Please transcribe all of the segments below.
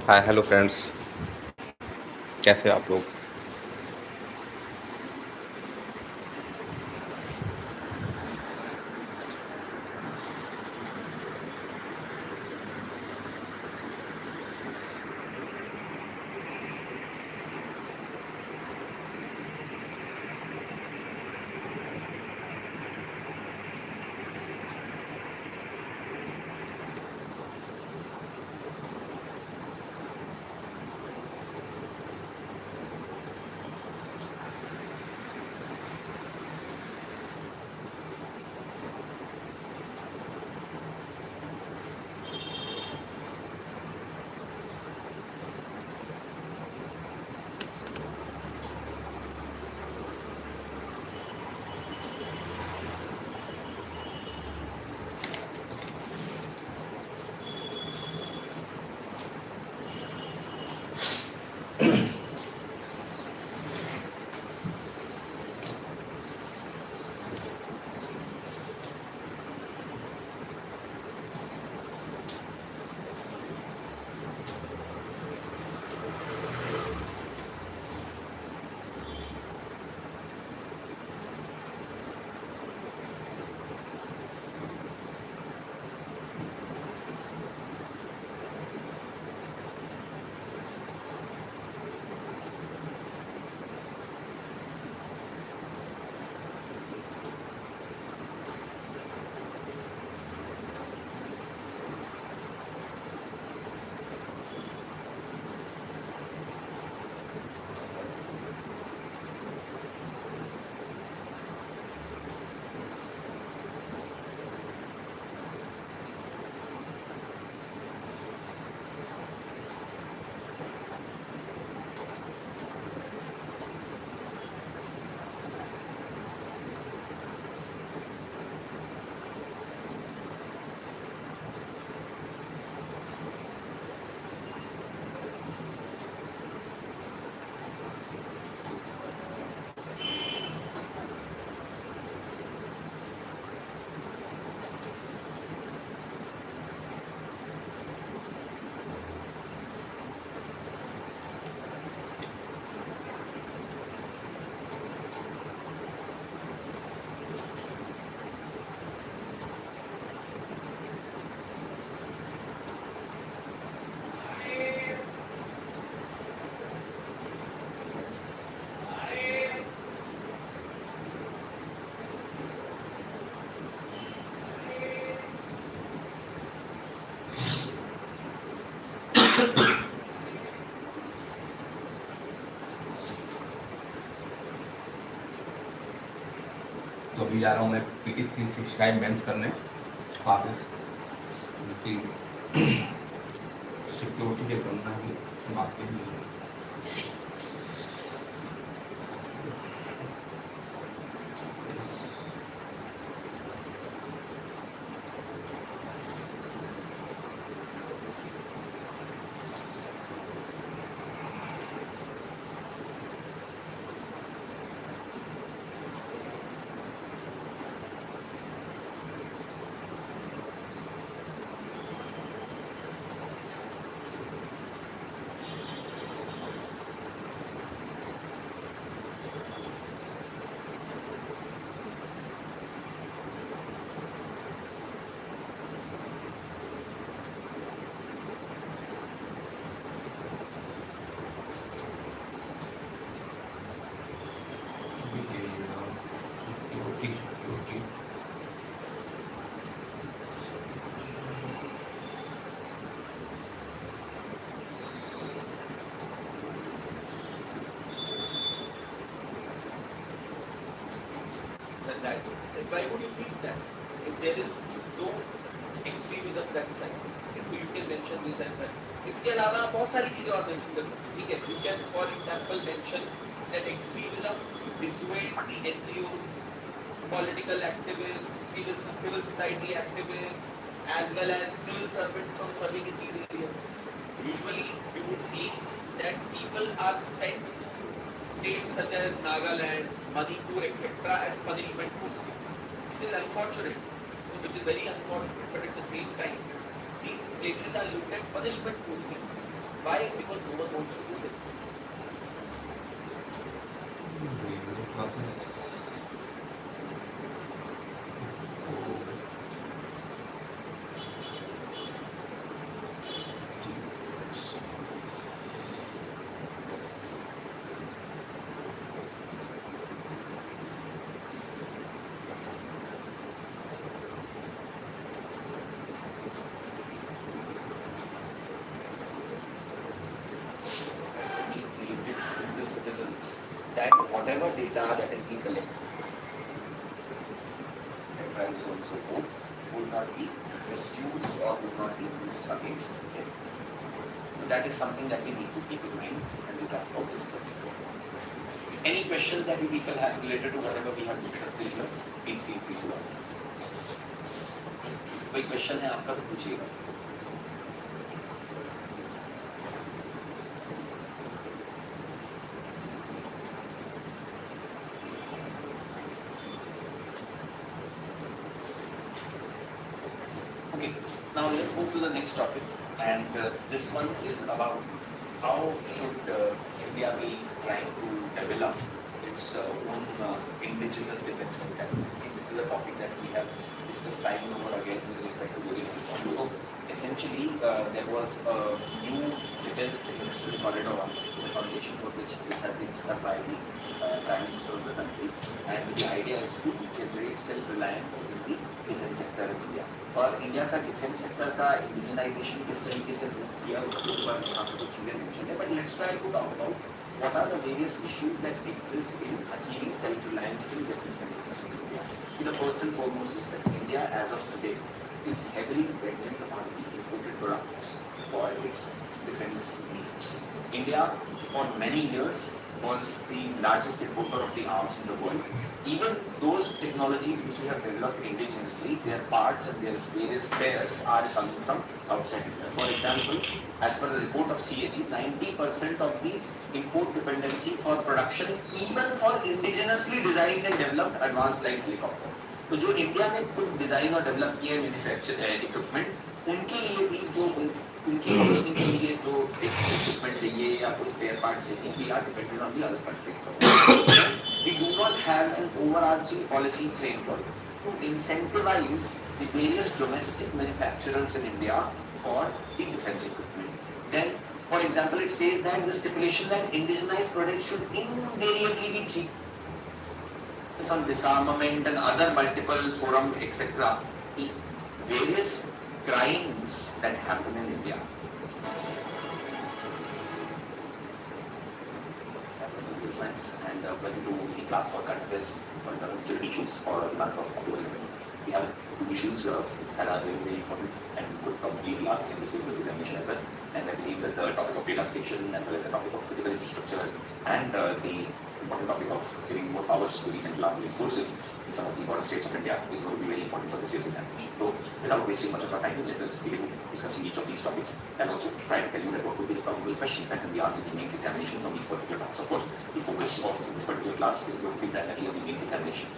Hi hello friends, कैसे हैं आप लोग। तो अभी जा रहा हूँ मैं PE3 से शायद मेंस करने क्लासेस सिक्योरिटी के करना ही बाकी नहीं है। That why would you think that if there is no extremism that stands, if you can mention this as well. इसके अलावा बहुत सारी चीजें और मेंशन कर सकते हैं, ठीक है? You can for example mention that extremism dissuades the NGOs, political activists, civil society activists, as well as civil servants from serving in these areas. Usually, you would see that people are sent states such as Nagaland, Manipur, etc. as punishment postings, which is unfortunate, which is very unfortunate, but at the same time, these places are looked at punishment postings. Why? Because no one wants to do them. Classes. Citizens that whatever data that has been collected, etc., and so on and so forth, would not be misused or would not be used against them. So that is something that we need to keep in mind and we talk about this particular. Any questions that you people have related to whatever we have discussed here, please feel free to ask. कोई question है आपका तो पूछिएगा. Okay, now let's move to the next topic, and this one is about how should India be trying to develop its own indigenous defense mechanism. I think this is a topic that we have discussed time and over again with respect to various reforms. So essentially, there was a new defense industrial corridor, the foundation for which it has been set up by the Prime Minister of the country, and the idea is to generate self-reliance in the defense sector in India. और India का defence sector का indigenisation किस तरीके से किया उसके ऊपर यहाँ पे कुछ चीजें मेंशन है, but let's try to talk about what are the various issues that exist in achieving self reliance in defence manufacturing in India. The first and foremost is that India, as of today, is heavily dependent upon the imported products for its defense needs. India, for many years, was the largest importer of the arms in the world. Even those technologies which we have developed indigenously, their parts and their various spares are coming from outside India. For example, as per the report of CAG, 90% of the import dependency for production, even for indigenously designed and developed advanced light helicopter. तो जो India ने खुद design और develop किए manufacture equipment, उनके लिए भी जो उनकी फंक्शनिंग के लिए जो इक्विपमेंट चाहिए या कोई स्पेयर पार्ट चाहिए, we are dependent on the other countries. We do not have an overarching policy framework to incentivize the various domestic manufacturers in India for the defense equipment. Then, for example, it says that the stipulation that indigenized products should invariably be cheap. On disarmament and other multiple forum, etc. The various crimes that happen in India. And when we do the class for current affairs for internal security issues for the month of October, we have two issues that are very, very important and could probably be asked in this examination as well. And I believe that the topic of data application as well as the topic of critical infrastructure and the important topic of giving more powers to the central armed police forces in some of the border states of India is going to be very important for this year's examination. So, without wasting much of our time, let us begin discussing each of these topics and also try to tell you that what will be the probable questions that can be asked in the mains examination from these particular topics. Of course, the focus of this particular class is going to be primarily on the mains examination,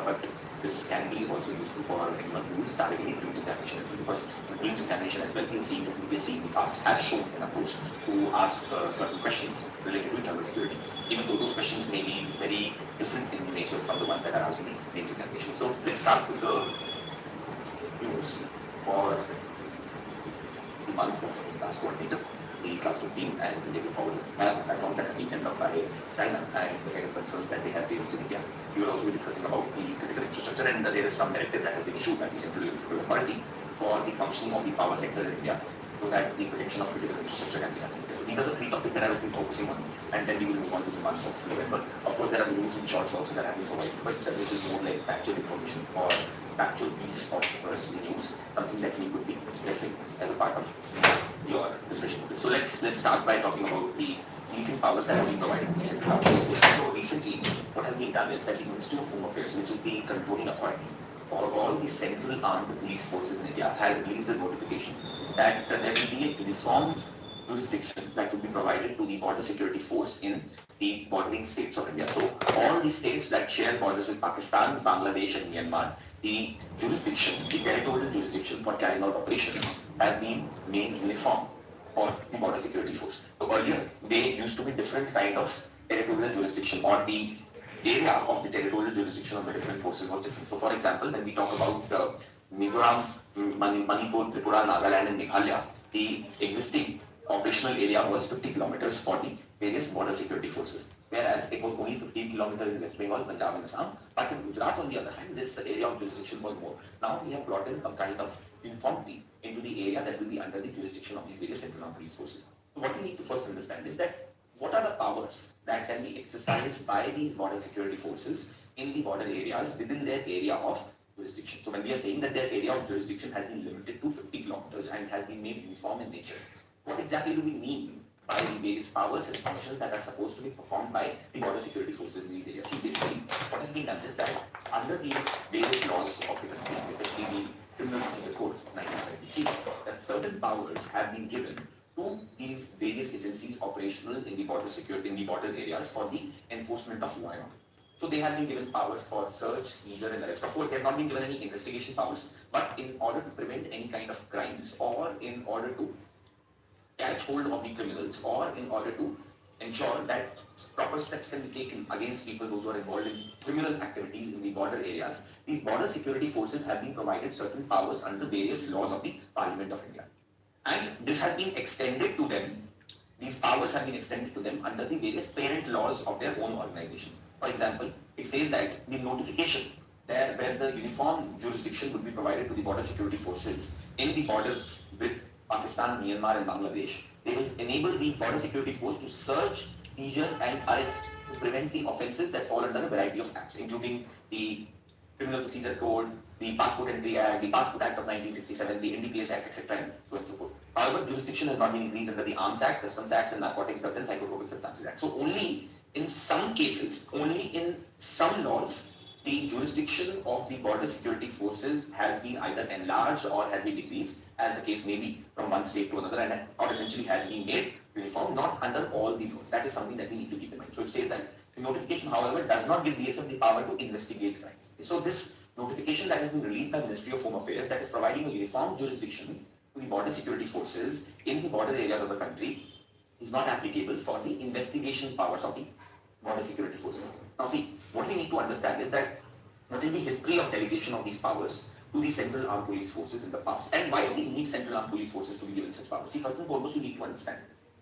but this can be also useful for anyone who is targeting a prelims examination as well, because in prelims examination as well, we have seen that UPSC in the past has shown an approach to ask certain questions related to internal security, even though those questions may be very different in nature from the ones that are asked in the mains examination. So let's start with the news for the month of class coordinator, the classroom team, and the David Forward platform that have been developed by China and the kind of concerns that they have raised in India. We will also be discussing about the critical infrastructure, and there is some directive that has been issued by the Central Electrical Authority for the functioning of the power sector in India, so that the protection of critical infrastructure can be done. So these are the three topics that I will be focusing on, and then we will move on to the month of November. Of course, there are news and shorts also that have been provided, but this is more like factual information or factual piece of the news, something that you could be guessing as a part of your discussion. So let's start by talking about the leasing powers that have been provided to the Central Armed Police Forces. So recently, what has been done is that the Ministry of Home Affairs, which is the controlling authority for all the Central Armed Police Forces in India, has released a notification that there will be a uniform jurisdiction that will be provided to the border security force in the bordering states of India. So all the states that share borders with Pakistan, Bangladesh and Myanmar, the jurisdiction, the territorial jurisdiction for carrying out operations have been made uniform for the border security force. So earlier, they used to be different kind of territorial jurisdiction, or the area of the territorial jurisdiction of the different forces was different. So for example, when we talk about Mizoram, Manipur, Tripura, Nagaland and Meghalaya, the existing operational area was 50 kilometers for the various border security forces, whereas it was only 15 kilometers in West Bengal, Punjab and Assam. But in Gujarat, on the other hand, this area of jurisdiction was more. Now we have brought in a kind of uniformity into the area that will be under the jurisdiction of these various central armed police forces. So what we need to first understand is that what are the powers that can be exercised by these border security forces in the border areas within their area of jurisdiction. So when we are saying that their area of jurisdiction has been limited to 50 kilometers and has been made uniform in nature, what exactly do we mean by the various powers and functions that are supposed to be performed by the border security forces in these areas? See, basically, what has been done is that under the various laws of the country, especially the Criminal Procedure Code of 1973, that certain powers have been given to these various agencies operational in the border security, in the border areas for the enforcement of law and order. So they have been given powers for search, seizure and arrest. Of course, they have not been given any investigation powers, but in order to prevent any kind of crimes, or in order to catch hold of the criminals, or in order to ensure that proper steps can be taken against people those who are involved in criminal activities in the border areas, these border security forces have been provided certain powers under various laws of the Parliament of India. And this has been extended to them, these powers have been extended to them under the various parent laws of their own organization. For example, it says that the notification there where the uniform jurisdiction would be provided to the border security forces in the borders with Pakistan, Myanmar and Bangladesh, they will enable the border security force to search, seizure and arrest to prevent the offences that fall under a variety of acts, including the Criminal Procedure Code, the Passport Entry Act, the Passport Act of 1967, the NDPS Act, etc. and so on and so forth. However, jurisdiction has not been increased under the Arms Act, Customs Acts and Narcotics, Drugs and Psychotropic Substances Act. So only in some cases, only in some laws, the jurisdiction of the border security forces has been either enlarged or has been decreased, as the case may be, from one state to another, and or essentially has been made uniform, not under all the laws. That is something that we need to keep in mind. So it says that the notification, however, does not give BSF the power to investigate crimes. So this notification that has been released by Ministry of Home Affairs, that is providing a uniform jurisdiction to the border security forces in the border areas of the country, is not applicable for the investigation powers of the border security forces. Now see, what we need to understand is that what is the history of delegation of these powers to the Central Armed Police Forces in the past, and why do we need Central Armed Police Forces to be given such powers? See, first and foremost, you need to understand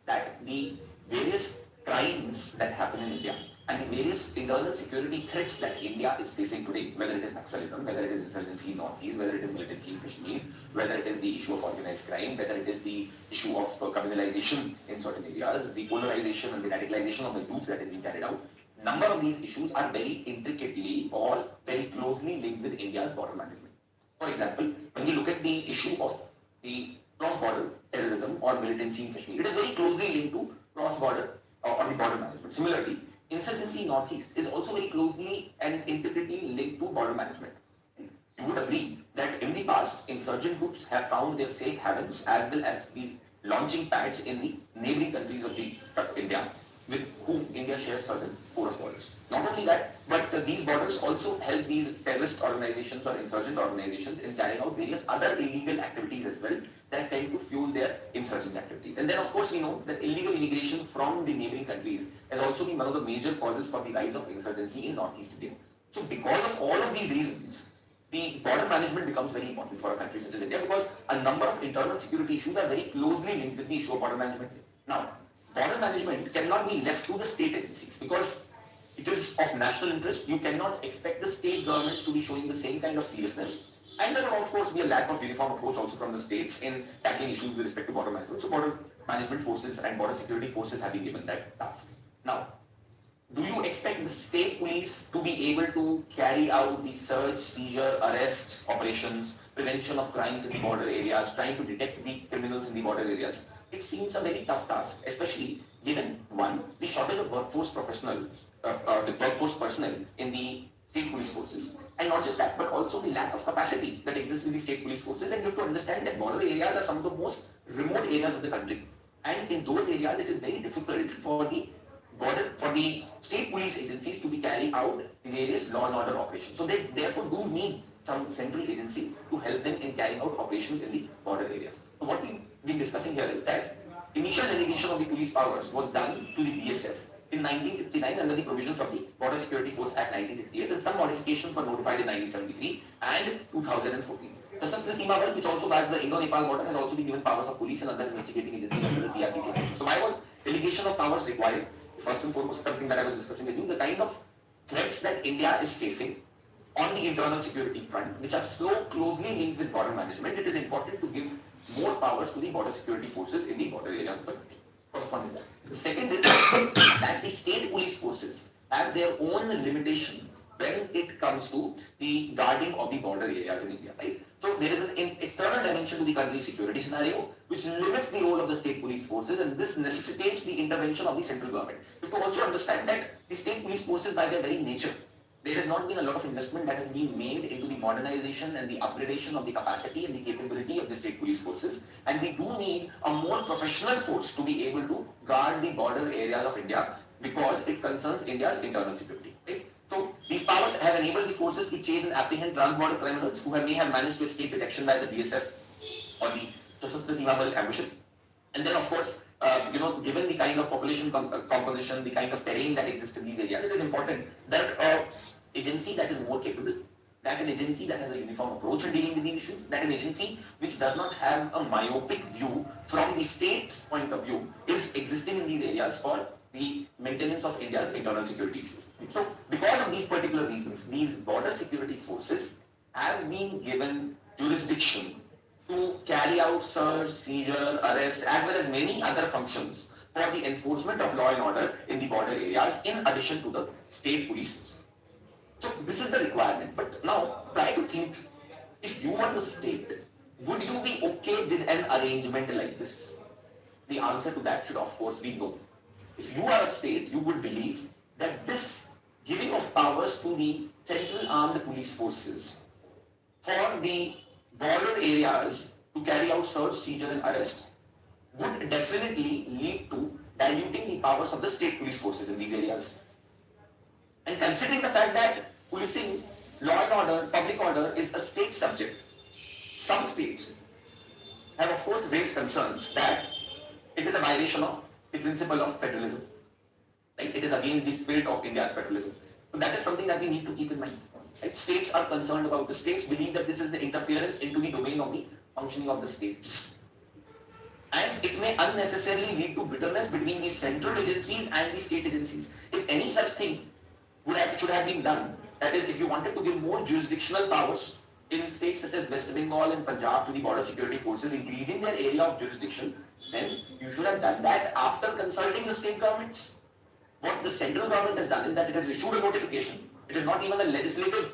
that the various crimes that happen in India and the various internal security threats that India is facing today, whether it is Naxalism, whether it is insurgency in Northeast, whether it is militancy in Kashmir, whether it is the issue of organized crime, whether it is the issue of criminalization in certain areas, the polarization and the radicalization of the youth that is being carried out, number of these issues are very intricately or very closely linked with India's border management. For example, when we look at the issue of the cross-border terrorism or militancy in Kashmir, it is very closely linked to cross-border or the border management. Similarly, insurgency in Northeast is also very closely and intricately linked to border management. You would agree that in the past, insurgent groups have found their safe havens as well as the launching pads in the neighboring countries of the India, with whom India shares certain porous borders. Not only that, but these borders also help these terrorist organizations or insurgent organizations in carrying out various other illegal activities as well that tend to fuel their insurgent activities. And then of course we know that illegal immigration from the neighboring countries has also been one of the major causes for the rise of insurgency in Northeast India. So because of all of these reasons, the border management becomes very important for a country such as India, because a number of internal security issues are very closely linked with the issue of border management. Now, border management cannot be left to the state agencies because it is of national interest. You cannot expect the state government to be showing the same kind of seriousness. And there will of course be a lack of uniform approach also from the states in tackling issues with respect to border management. So border management forces and border security forces have been given that task. Now, do you expect the state police to be able to carry out the search, seizure, arrest operations, prevention of crimes in the border areas, trying to detect the criminals in the border areas? It seems a very tough task, especially given, one, the shortage of workforce personnel in the state police forces. And not just that, but also the lack of capacity that exists in the state police forces. And you have to understand that border areas are some of the most remote areas of the country. And in those areas, it is very difficult for the state police agencies to be carrying out various law and order operations. So they therefore do need some central agency to help them in carrying out operations in the border areas. So what we've been discussing here is that initial delegation of the police powers was done to the BSF in 1969 under the provisions of the Border Security Force Act 1968, and some modifications were notified in 1973 and 2014. Just the Seema Bal, which also guards the Indo-Nepal border, has also been given powers of police and other investigating agencies under the CRPC. So why was delegation of powers required? First and foremost, something that I was discussing with you, the kind of threats that India is facing on the internal security front, which are so closely linked with border management, it is important to give more powers to the border security forces in the border areas. But first one is that. The second is that the state police forces have their own limitations when it comes to the guarding of the border areas in India, right? So there is an external dimension to the country's security scenario, which limits the role of the state police forces, and this necessitates the intervention of the central government. You have to also understand that the state police forces, by their very nature, there has not been a lot of investment that has been made into the modernization and the upgradation of the capacity and the capability of the state police forces, and we do need a more professional force to be able to guard the border areas of India because it concerns India's internal security. Right? So these powers have enabled the forces to chase and apprehend transborder criminals who may have managed to escape detection by the BSF or the suspicious ambushes. And then, of course, given the kind of population composition, the kind of terrain that exists in these areas, it is important that an agency that is more capable, that an agency that has a uniform approach in dealing with these issues, that an agency which does not have a myopic view from the state's point of view is existing in these areas for the maintenance of India's internal security issues. So, because of these particular reasons, these border security forces have been given jurisdiction to carry out search, seizure, arrest, as well as many other functions for the enforcement of law and order in the border areas, in addition to the state police force. So this is the requirement. But now, try to think, if you were the state, would you be okay with an arrangement like this? The answer to that should, of course, be no. If you are a state, you would believe that this giving of powers to the central armed police forces for the border areas to carry out search, seizure and arrest would definitely lead to diluting the powers of the state police forces in these areas. And considering the fact that policing, law and order, public order is a state subject, some states have of course raised concerns that it is a violation of the principle of federalism. Like it is against the spirit of India's federalism. So that is something that we need to keep in mind. Right? States are concerned about, the states believe that this is the interference into the domain of the functioning of the states. And it may unnecessarily lead to bitterness between the central agencies and the state agencies. If any such thing should have been done, that is, if you wanted to give more jurisdictional powers in states such as West Bengal and Punjab to the border security forces, increasing their area of jurisdiction, then you should have done that after consulting the state governments. What the central government has done is that it has issued a notification. It is not even a legislative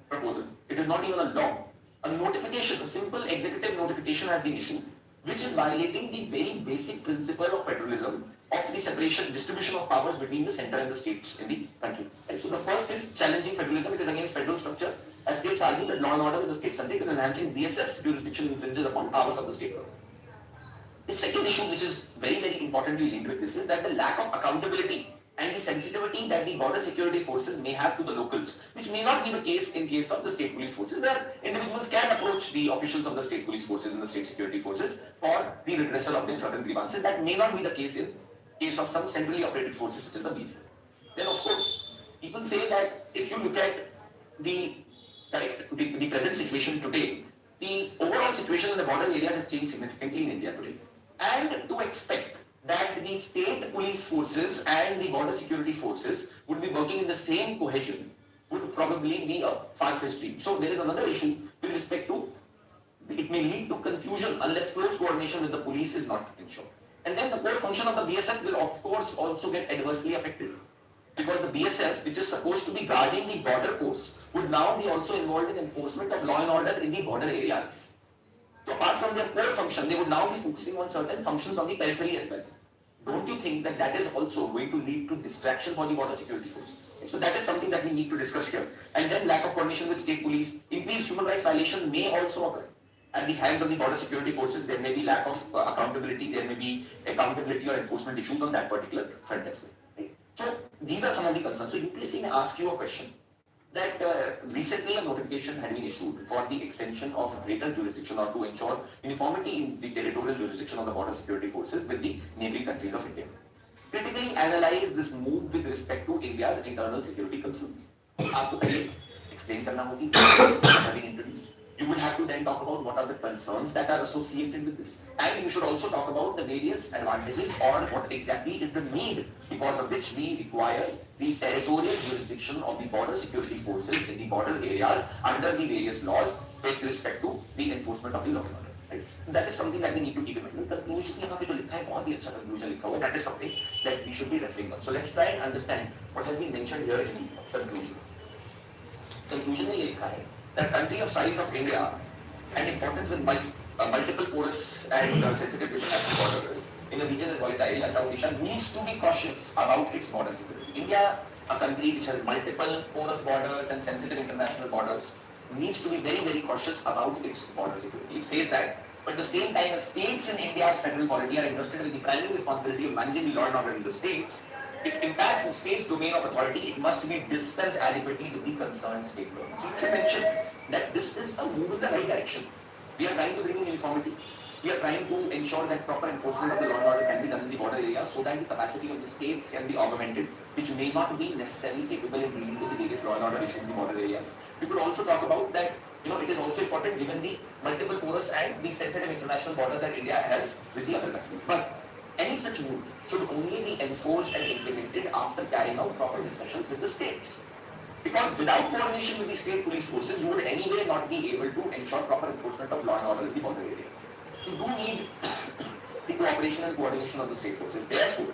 proposal. It is not even a law. A notification, a simple executive notification has been issued, which is violating the very basic principle of federalism, of the separation, distribution of powers between the center and the states in the country. And so the first is challenging federalism. It is against federal structure. As states argue that law and order is a state subject, and enhancing BSF's jurisdiction infringes upon powers of the state government. The second issue, which is very, very importantly linked with this, is that the lack of accountability and the sensitivity that the border security forces may have to the locals, which may not be the case in case of the state police forces, where individuals can approach the officials of the state police forces and the state security forces for the redressal of their certain grievances. That may not be the case in case of some centrally operated forces such as the BSF. Then, of course, people say that if you look at the present situation today, the overall situation in the border areas has changed significantly in India today. And to expect that the state police forces and the border security forces would be working in the same cohesion would probably be a far-fetched dream. So there is another issue with respect to, it may lead to confusion unless close coordination with the police is not ensured. And then the core function of the BSF will of course also get adversely affected, because the BSF, which is supposed to be guarding the border posts, would now be also involved in enforcement of law and order in the border areas. So apart from their core function, they would now be focusing on certain functions on the periphery as well. Don't you think that that is also going to lead to distraction for the border security force? So that is something that we need to discuss here. And then lack of coordination with state police, increased human rights violation may also occur. At the hands of the border security forces, there may be lack of accountability, there may be accountability or enforcement issues on that particular front as well. Right? So these are some of the concerns. So UPSC may ask you a question that recently a notification had been issued for the extension of greater jurisdiction or to ensure uniformity in the territorial jurisdiction of the border security forces with the neighboring countries of India. Critically analyze this move with respect to India's internal security concerns. आपको पहले explain करना होगी having introduced. You will have to then talk about what are the concerns that are associated with this. And you should also talk about the various advantages or what exactly is the need because of which we require the territorial jurisdiction of the border security forces in the border areas under the various laws with respect to the enforcement of the law and order. Right? That is something that we need to keep in mind. Conclusion यहाँ पे जो लिखा है बहुत ही अच्छा conclusion लिखा हुआ है. That is something that we should be referring on. So let's try and understand what has been mentioned here in the conclusion. Conclusion में ये लिखा है that country of size of India and importance with multiple porous and sensitive international borders in a region as volatile as South Asia needs to be cautious about its border security. India, a country which has multiple porous borders and sensitive international borders, needs to be very, very cautious about its border security. It says that, but at the same time, states in India's federal polity are entrusted with the primary responsibility of managing the law and order in the states. It impacts the state's domain of authority. It must be dispensed adequately with the concerned state government. So you should mention that this is a move in the right direction. We are trying to bring in uniformity. We are trying to ensure that proper enforcement of the law and order can be done in the border areas so that the capacity of the states can be augmented, which may not be necessarily capable in dealing with the various law and order issues in the border areas. We could also talk about that, it is also important given the multiple porous and the sensitive international borders that India has with the other countries. But any such moves should only be enforced and implemented after carrying out proper discussions with the states. Because without coordination with the state police forces, you would anyway not be able to ensure proper enforcement of law and order in the border areas. You do need the cooperation and coordination of the state forces. Therefore,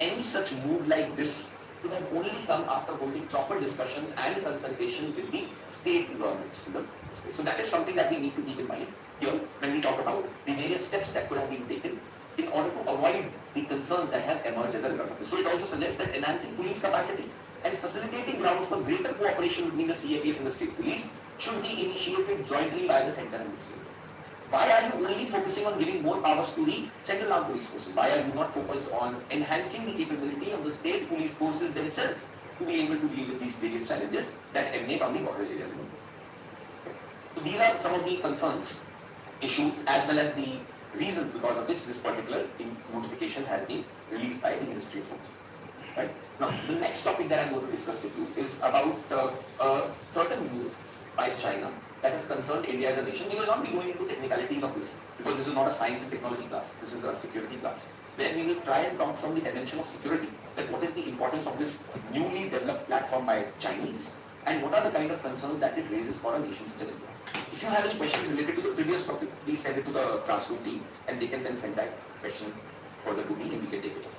any such move like this should have only come after holding proper discussions and consultation with the state governments in the space. So that is something that we need to keep in mind here when we talk about the various steps that could have been taken in order to avoid the concerns that have emerged as a result of this. So it also suggests that enhancing police capacity and facilitating grounds for greater cooperation between the CAPF and the state police should be initiated jointly by the center and the state. Why are you only focusing on giving more powers to the central armed police forces? Why are you not focused on enhancing the capability of the state police forces themselves to be able to deal with these various challenges that emanate on the border areas? So these are some of the concerns, issues, as well as the reasons because of which this particular notification has been released by the Ministry of Home. Right? Now, the next topic that I'm going to discuss with you is about a certain move by China that has concerned India as a nation. We will not be going into technicalities of this because this is not a science and technology class. This is a security class where we will try and talk from the dimension of security, that what is the importance of this newly developed platform by Chinese and what are the kind of concerns that it raises for a nation such as India. If you have any questions related to the previous topic, please send it to the classroom team and they can then send that question further to me and we can take it up.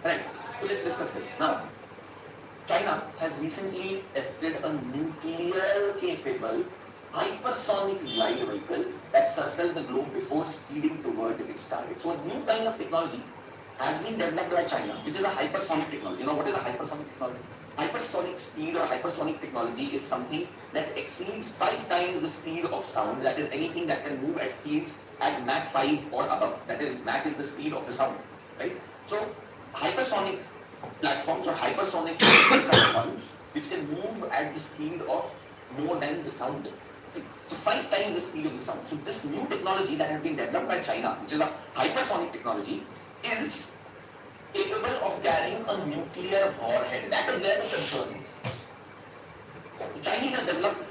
Right, so let's discuss this. Now, China has recently tested a nuclear-capable hypersonic glide vehicle that circled the globe before speeding toward its target. So a new kind of technology has been developed by China, which is a hypersonic technology. Now, what is a hypersonic technology? Hypersonic speed or hypersonic technology is something that exceeds 5 times the speed of sound. That is anything that can move at speeds at Mach 5 or above. That is, Mach is the speed of the sound, right? So, hypersonic platforms or hypersonic platforms which can move at the speed of more than the sound. So 5 times the speed of the sound. So this new technology that has been developed by China, which is a hypersonic technology, is capable of carrying a nuclear warhead. That is where the concern is. The Chinese have developed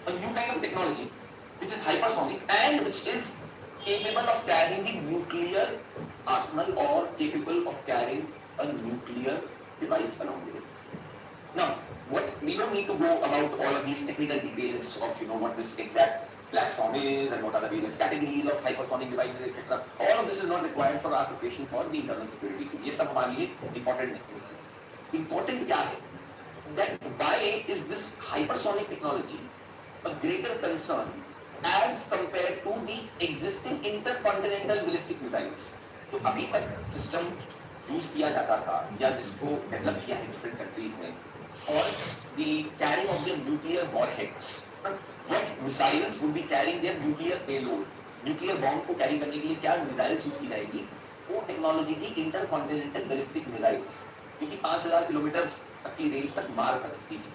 a new kind of technology which is hypersonic and which is capable of carrying the nuclear arsenal or capable of carrying a nuclear device along with it. Now, we don't need to go about all of these technical details of what this exact platform is and what are the various categories of hypersonic devices, etc. All of this is not required for our preparation for the internal security issues. ये सब हमारे लिए important नहीं है. important क्या है? That why is this hypersonic technology a greater concern as compared to the existing intercontinental ballistic missiles? जो अभी तक सिस्टम यूज किया जाता था या जिसको डेवलप किया है डिफरेंट कंट्रीज ने, और the carrying of their nuclear warheads, what missiles would be carrying their nuclear payload, nuclear bomb को कैरी करने के लिए क्या मिसाइल्स यूज की जाएगी? वो टेक्नोलॉजी की इंटरकॉन्टिनेंटल बैलिस्टिक मिसाइल्स, जो कि 5000 किलोमीटर तक की रेंज तक मार कर सकती थी.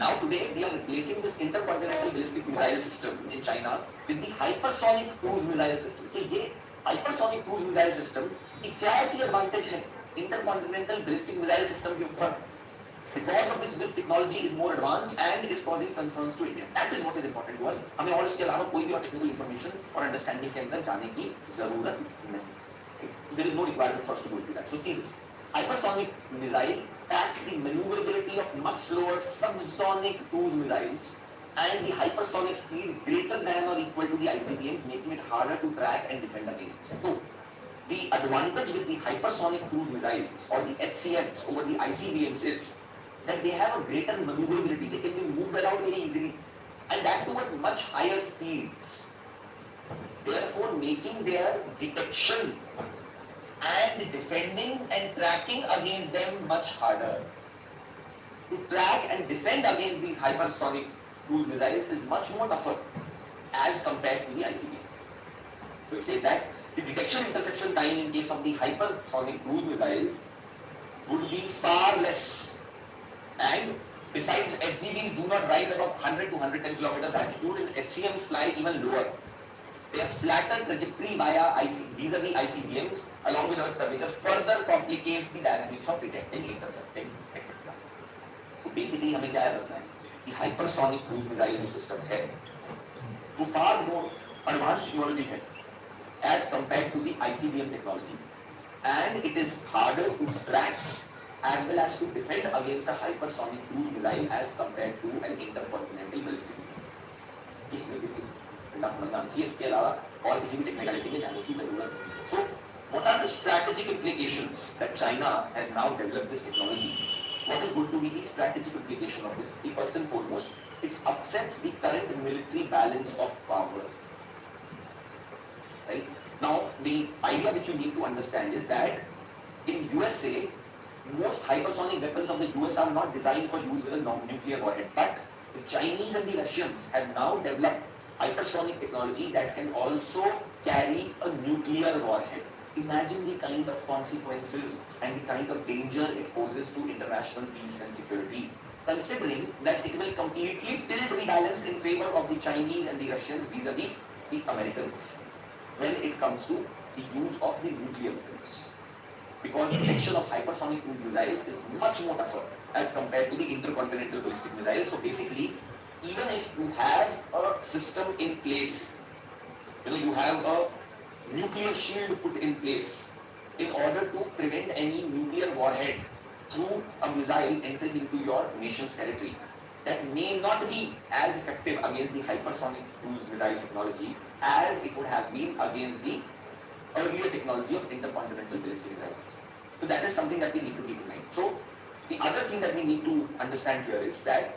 Now today we are replacing this intercontinental ballistic missile system in China with the hypersonic cruise missile system. तो ये hypersonic cruise missile system की क्या ऐसी एडवांटेज है intercontinental ballistic missile system के ऊपर, because of which this technology is more advanced and is causing concerns to India? That is what is important to us. हमें और इसके अलावा कोई भी और टेक्निकल इन्फॉर्मेशन और अंडरस्टैंडिंग के अंदर जाने की जरूरत नहीं. There is no requirement for us to go into that. So see this. Hypersonic missile packs the maneuverability of much slower subsonic cruise missiles and the hypersonic speed greater than or equal to the ICBMs, making it harder to track and defend against. So, the advantage with the hypersonic cruise missiles or the HCMs over the ICBMs is that they have a greater maneuverability. They can be moved around very easily, and that too at much higher speeds. Therefore, making their detection and defending and tracking against them much harder. To track and defend against these hypersonic cruise missiles is much more tougher as compared to the ICBMs. So it says that the detection interception time in case of the hypersonic cruise missiles would be far less. And besides, HGVs do not rise above 100 to 110 kilometers altitude, and HCMs fly even lower. Their flatter trajectory vis-a-vis ICBMs along with Earth's curvature further complicates the dynamics of detecting, intercepting, etc. तो basically हमें क्या याद रखना है कि hypersonic cruise missile जो system है वो far more advanced technology है as compared to the ICBM technology, and it is harder to track as well as to defend against a hypersonic cruise missile as compared to an intercontinental ballistic missile. ये हमें basic इसके अलावा और किसी भी technicality में जाने की जरूरत नहीं. So, what are the strategic implications that China has now developed this technology? What is going to be the strategic implication of this? See, first and foremost, it upsets the current military balance of power. Right? Now, the idea which you need to understand is that in USA, most hypersonic weapons of the US are not designed for use with a nuclear warhead, but the Chinese and the Russians have now developed hypersonic technology that can also carry a nuclear warhead. Imagine the kind of consequences and the kind of danger it poses to international peace and security, considering that it will completely tilt the balance in favor of the Chinese and the Russians vis-a-vis the Americans when it comes to the use of the nuclear weapons. Because detection of hypersonic cruise missiles is much more tougher as compared to the intercontinental ballistic missiles. So basically, even if you have a system in place, you have a nuclear shield put in place in order to prevent any nuclear warhead through a missile entering into your nation's territory, that may not be as effective against the hypersonic cruise missile technology as it would have been against the earlier technology of intercontinental ballistic missiles. So that is something that we need to keep in mind. So the other thing that we need to understand here is that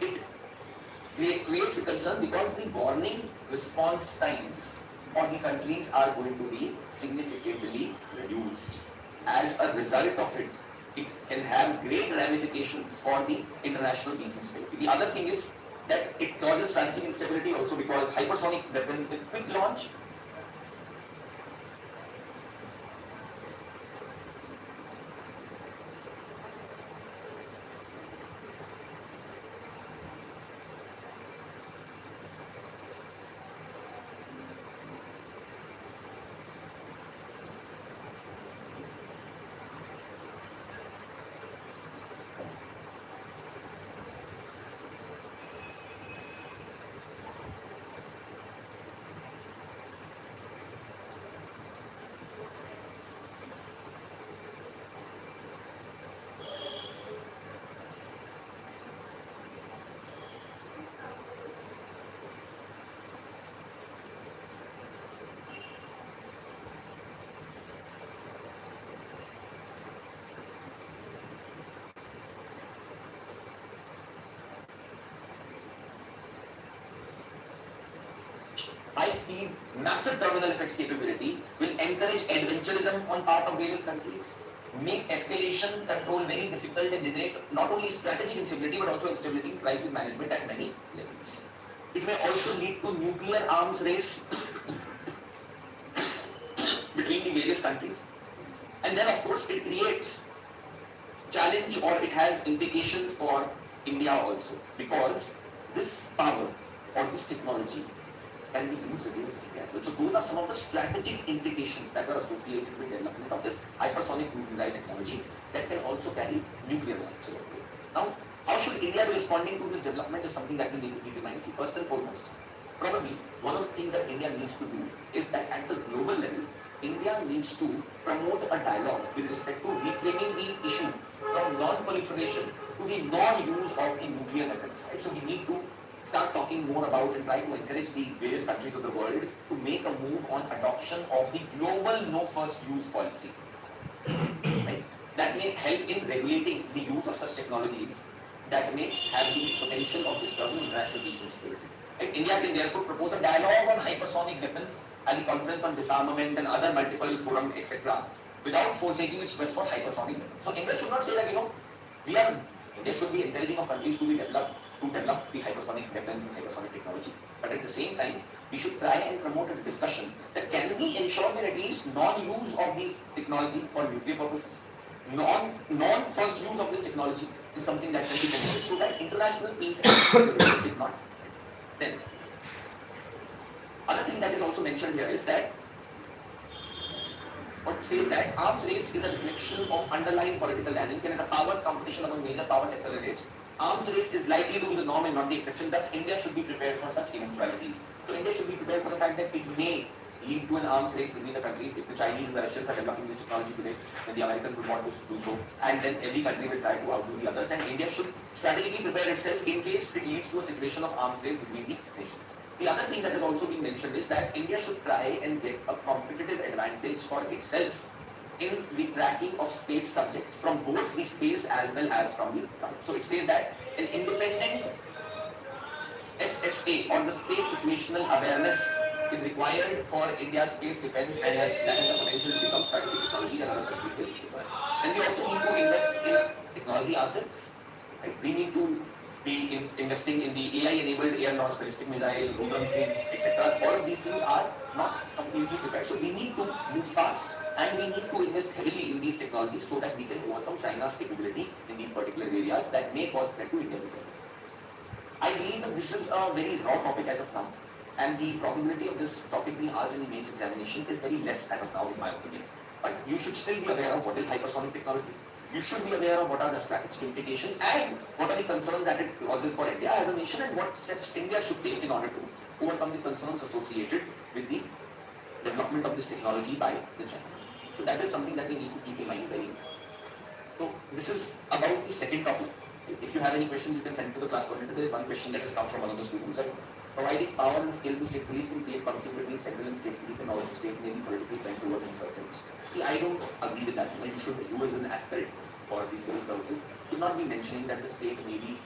it creates a concern because the warning response times for the countries are going to be significantly reduced. As a result of it, it can have great ramifications for the international peace and security. The other thing is that it causes strategic instability also because hypersonic weapons with quick launch high speed, massive terminal effects capability will encourage adventurism on part of various countries, make escalation control very difficult and generate not only strategic instability but also instability in crisis management at many levels. It may also lead to nuclear arms race between the various countries. And then of course it creates challenge or it has implications for India also, because this power or this technology can be used against India as well. So those are some of the strategic implications that are associated with development of this hypersonic cruise missile technology that can also carry nuclear weapons. Now, how should India be responding to this development is something that we need to keep in mind. See, first and foremost, probably one of the things that India needs to do is that at the global level, India needs to promote a dialogue with respect to reframing the issue from non-proliferation to the non-use of the nuclear weapons. Right? So we need to start talking more about and try to encourage the various countries of the world to make a move on adoption of the global no first use policy. Right? That may help in regulating the use of such technologies that may have the potential of disturbing international peace and security. Right? India can therefore propose a dialogue on hypersonic weapons at the Conference on Disarmament and other multiple forums, etc., without forsaking its quest for hypersonic weapons. So India should not say that, India should be encouraging of countries to develop the hypersonic weapons and hypersonic technology. But at the same time, we should try and promote a discussion that can we ensure that at least non-use of these technology for nuclear purposes, non-first use of this technology is something that can be promoted so that international peace and security is not. Then, other thing that is also mentioned here is that what says that arms race is a reflection of underlying political dynamic, and as a power competition among major powers accelerates, arms race is likely to be the norm and not the exception. Thus, India should be prepared for such eventualities. So, India should be prepared for the fact that it may lead to an arms race between the countries. If the Chinese and the Russians are developing this technology today, then the Americans would want to do so, and then every country will try to outdo the others. And India should strategically prepare itself in case it leads to a situation of arms race between the nations. The other thing that has also been mentioned is that India should try and get a competitive advantage for itself in the tracking of space subjects from both the space as well as from the ground. So it says that an independent SSA or the space situational awareness is required for India's space defense, and that has the potential to become strategic technology that other countries will require. And we also need to invest in technology ourselves. Right? We need to be investing in the AI-enabled air-launched ballistic missile, program things, etc. All of these things are not completely prepared. So we need to move fast, and we need to invest heavily in these technologies so that we can overcome China's capability in these particular areas that may cause threat to India's economy. I believe that this is a very raw topic as of now, and the probability of this topic being asked in the mains examination is very less as of now, in my opinion. But you should still be aware of what is hypersonic technology. You should be aware of what are the strategic implications and what are the concerns that it causes for India as a nation, and what steps India should take in order to overcome the concerns associated with the development of this technology by the Chinese. So that is something that we need to keep in mind very well. So this is about the second topic. If you have any questions, you can send it to the class coordinator. There is one question that has come from one of the students. Providing power and scale to state police can create conflict between central and state police, and also state may be politically bent toward insurgents. See, I don't agree with that. You as an aspirant for the civil services should not be mentioning that the state may be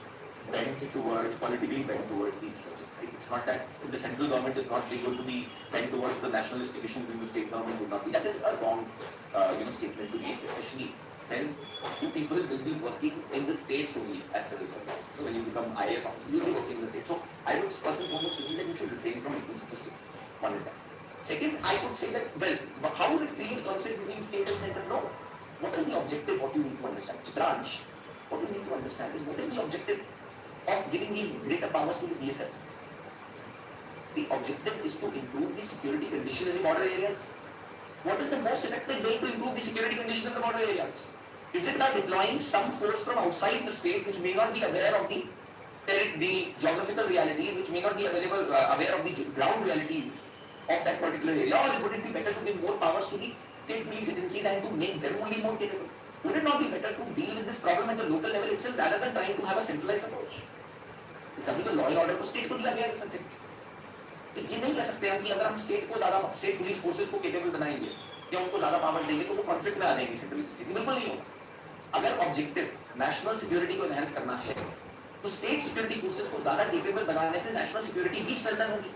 politically bent towards the insurgent. Right? It's not that the central government is going to be bent towards the nationalistic issue between the state governments would not be. That is a wrong statement to make, especially when you people will be working in the states only as civil servants. So when you become IAS officers, you will be working in the state. So I would first and foremost suggest that you should refrain from making such a statement. One is that. Second, I would say that, well, how would it create conflict between state and center? No. What is the objective? What you need to understand? Branch. What you need to understand is what is the objective of giving these greater powers to the BSF? The objective is to improve the security condition in the border areas. What is the most effective way to improve the security condition in the border areas? Is it by deploying some force from outside the state which may not be aware of the geographical realities, which may not be aware of the ground realities of that particular area, or would it be better to give more powers to the state police agencies and to make them only more capable? Would it not be better to deal with this problem at the local level itself rather than trying to have a centralized approach? कभी तो law and order को state को दिया गया है subject. तो ये नहीं कह सकते हम कि अगर हम स्टेट पुलिस फोर्सेस को केपेबल बनाएंगे या उनको ज्यादा पावर्स देंगे तो वो कॉन्फ्लिक्ट में आ जाएंगी सेंट्रल एजेंसी। बिल्कुल नहीं होगा। अगर ऑब्जेक्टिव नेशनल सिक्योरिटी को एनहांस करना है तो स्टेट सिक्योरिटी फोर्सेस को ज्यादा केपेबल बनाने से नेशनल सिक्योरिटी भी स्ट्रेंथन होगी।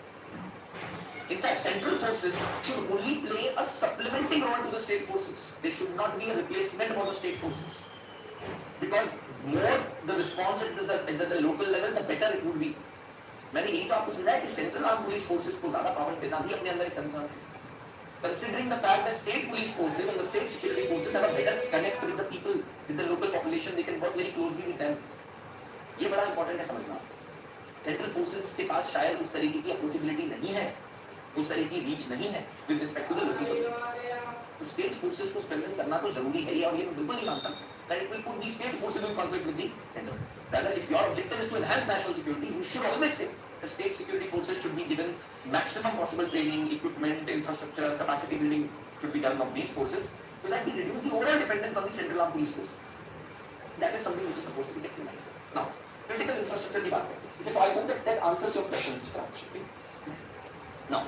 In fact, central forces should only play a supplementing role to the state forces. They should not be a replacement for the state forces. Because more the response is at the local level, the better it would be. मैंने यही तो आपको समझाया कि central arm police forces को ज्यादा power देना भी अपने अंदर एक कंसर्न है. Considering the fact that state police forces and the state security forces have a better connect with the people, with the local population, they can work very closely with them. ये बड़ा important है समझना. Central forces के पास शायद उस तरीके की approachability नहीं है, उस तरह की reach नहीं है with respect to the local population. तो state forces को strengthen करना तो जरूरी है और ये मैं बिल्कुल नहीं मानता that it will put the state forces in conflict with the central. Rather, if your objective is to enhance national security, you should always say the state security forces should be given maximum possible training, equipment, infrastructure, capacity building should be done of these forces so that we reduce the overall dependence on the central armed police forces. That is something which is supposed to be taken in mind. Now, critical infrastructure की बात करते हैं. So I hope that answers your question, Mr. Akshay. Now,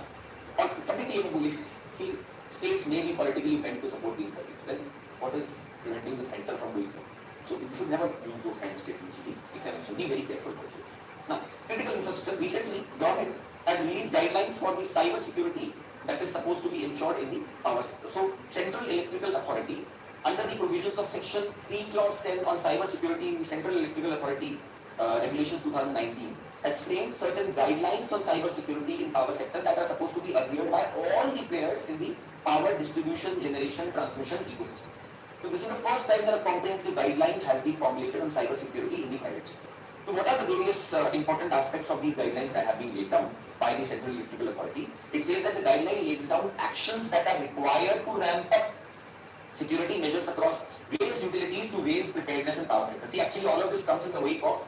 और कभी भी ये बोली कि states may be politically bent to support the insurgents. Then what is preventing the center from doing so? So you should never use those kind of statements in the examination. Be very careful about this. Now, critical infrastructure. Recently, government has released guidelines for the cyber security that is supposed to be ensured in the power sector. So, Central Electrical Authority, under the provisions of Section 3 Clause 10 on cyber security in the Central Electrical Authority Regulations 2019, has framed certain guidelines on cyber security in power sector that are supposed to be adhered by all the players in the power distribution, generation, transmission ecosystem. So this is the first time that a comprehensive guideline has been formulated on cyber security in the private sector. So what are the various important aspects of these guidelines that have been laid down by the Central Electrical Authority? It says that the guideline lays down actions that are required to ramp up security measures across various utilities to raise preparedness in power sector. See, actually all of this comes in the wake of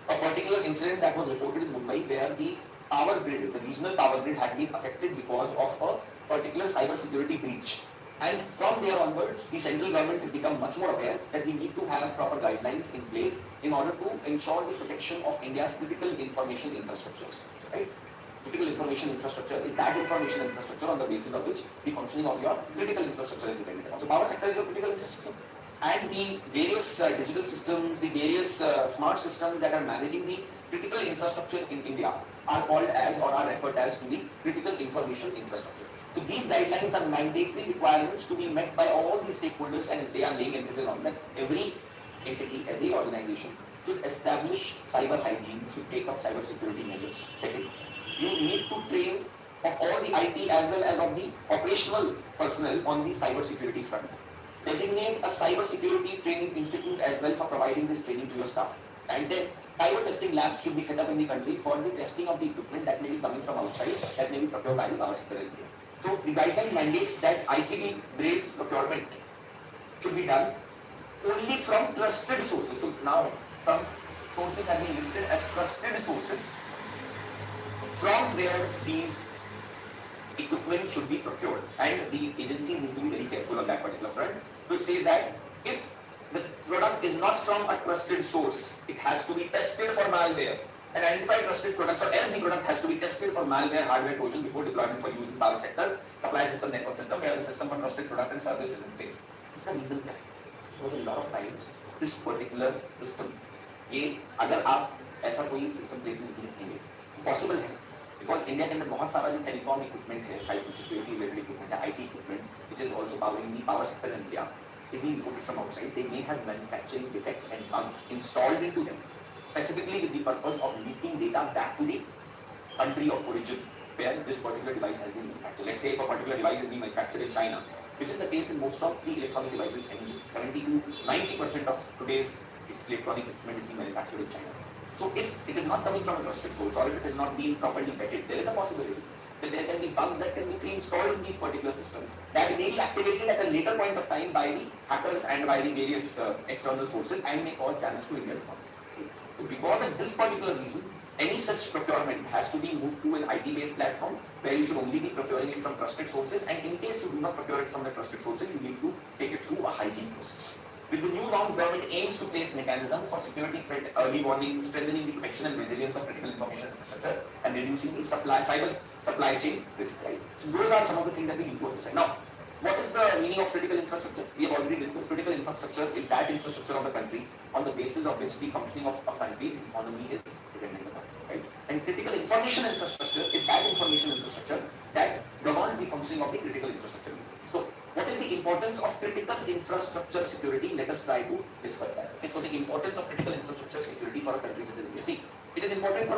a particular incident that was reported in Mumbai where the power grid, the regional power grid had been affected because of a particular cyber security breach. And from there onwards, the central government has become much more aware that we need to have proper guidelines in place in order to ensure the protection of India's critical information infrastructure. Right? Critical information infrastructure is that information infrastructure on the basis of which the functioning of your critical infrastructure is dependent on. So power sector is your critical infrastructure. And the various digital systems, the various smart systems that are managing the critical infrastructure in India are called as or are referred as to the critical information infrastructure. So these guidelines are mandatory requirements to be met by all the stakeholders, and they are laying emphasis on that every entity, every organization should establish cyber hygiene, should take up cyber security measures. Second, you need to train of all the IT as well as of the operational personnel on the cyber security front. Designate a cyber security training institute as well for providing this training to your staff. And then cyber testing labs should be set up in the country for the testing of the equipment that may be coming from outside, that may be procured by the power sector area. So the guideline mandates that ICT-based procurement should be done only from trusted sources. So now some sources have been listed as trusted sources from where these equipment should be procured, and the agency need to be very careful on that particular front, which says that if the product is not from a trusted source, it has to be tested for malware and identify trusted products, or else the product has to be tested for malware, hardware trojan before deployment for use in power sector, supply system, network system, where the system for trusted product and service is in place. This is the reason why. Because a lot of times this particular system, ये अगर आप ऐसा कोई system place नहीं रखेंगे, possible है. Because India के अंदर बहुत सारा जो telecom equipment है, cyber security related equipment है, IT equipment, which is also powering the power sector in India, is being imported from outside. They may have manufacturing defects and bugs installed into them, specifically with the purpose of leaking data back to the country of origin where this particular device has been manufactured. Let's say if a particular device is being manufactured in China, which is the case in most of the electronic devices, and 70 to 90% of today's electronic equipment is being manufactured in China. So if it is not coming from a trusted source, or if it is not being properly vetted, there is a possibility that there can be bugs that can be pre-installed in these particular systems that may be activated at a later point of time by the hackers and by the various external forces and may cause damage to India's economy. So because of this particular reason, any such procurement has to be moved to an IT-based platform where you should only be procuring it from trusted sources, and in case you do not procure it from the trusted sources, you need to take it through a hygiene process. With the new norms, government aims to place mechanisms for security threat, early warning, strengthening the protection and resilience of critical information infrastructure, and reducing the cyber supply chain risk. Right? So those are some of the things that we need to understand. Now, what is the meaning of critical infrastructure? We have already discussed. Critical infrastructure is that infrastructure of the country on the basis of which the functioning of a country's economy is dependent upon. Right? And and critical information infrastructure is that information infrastructure that governs the functioning of the critical infrastructure. So, what is the importance of critical infrastructure security? Let us try to discuss that. Okay, so the importance of critical infrastructure security for a country such as India. See, it is important for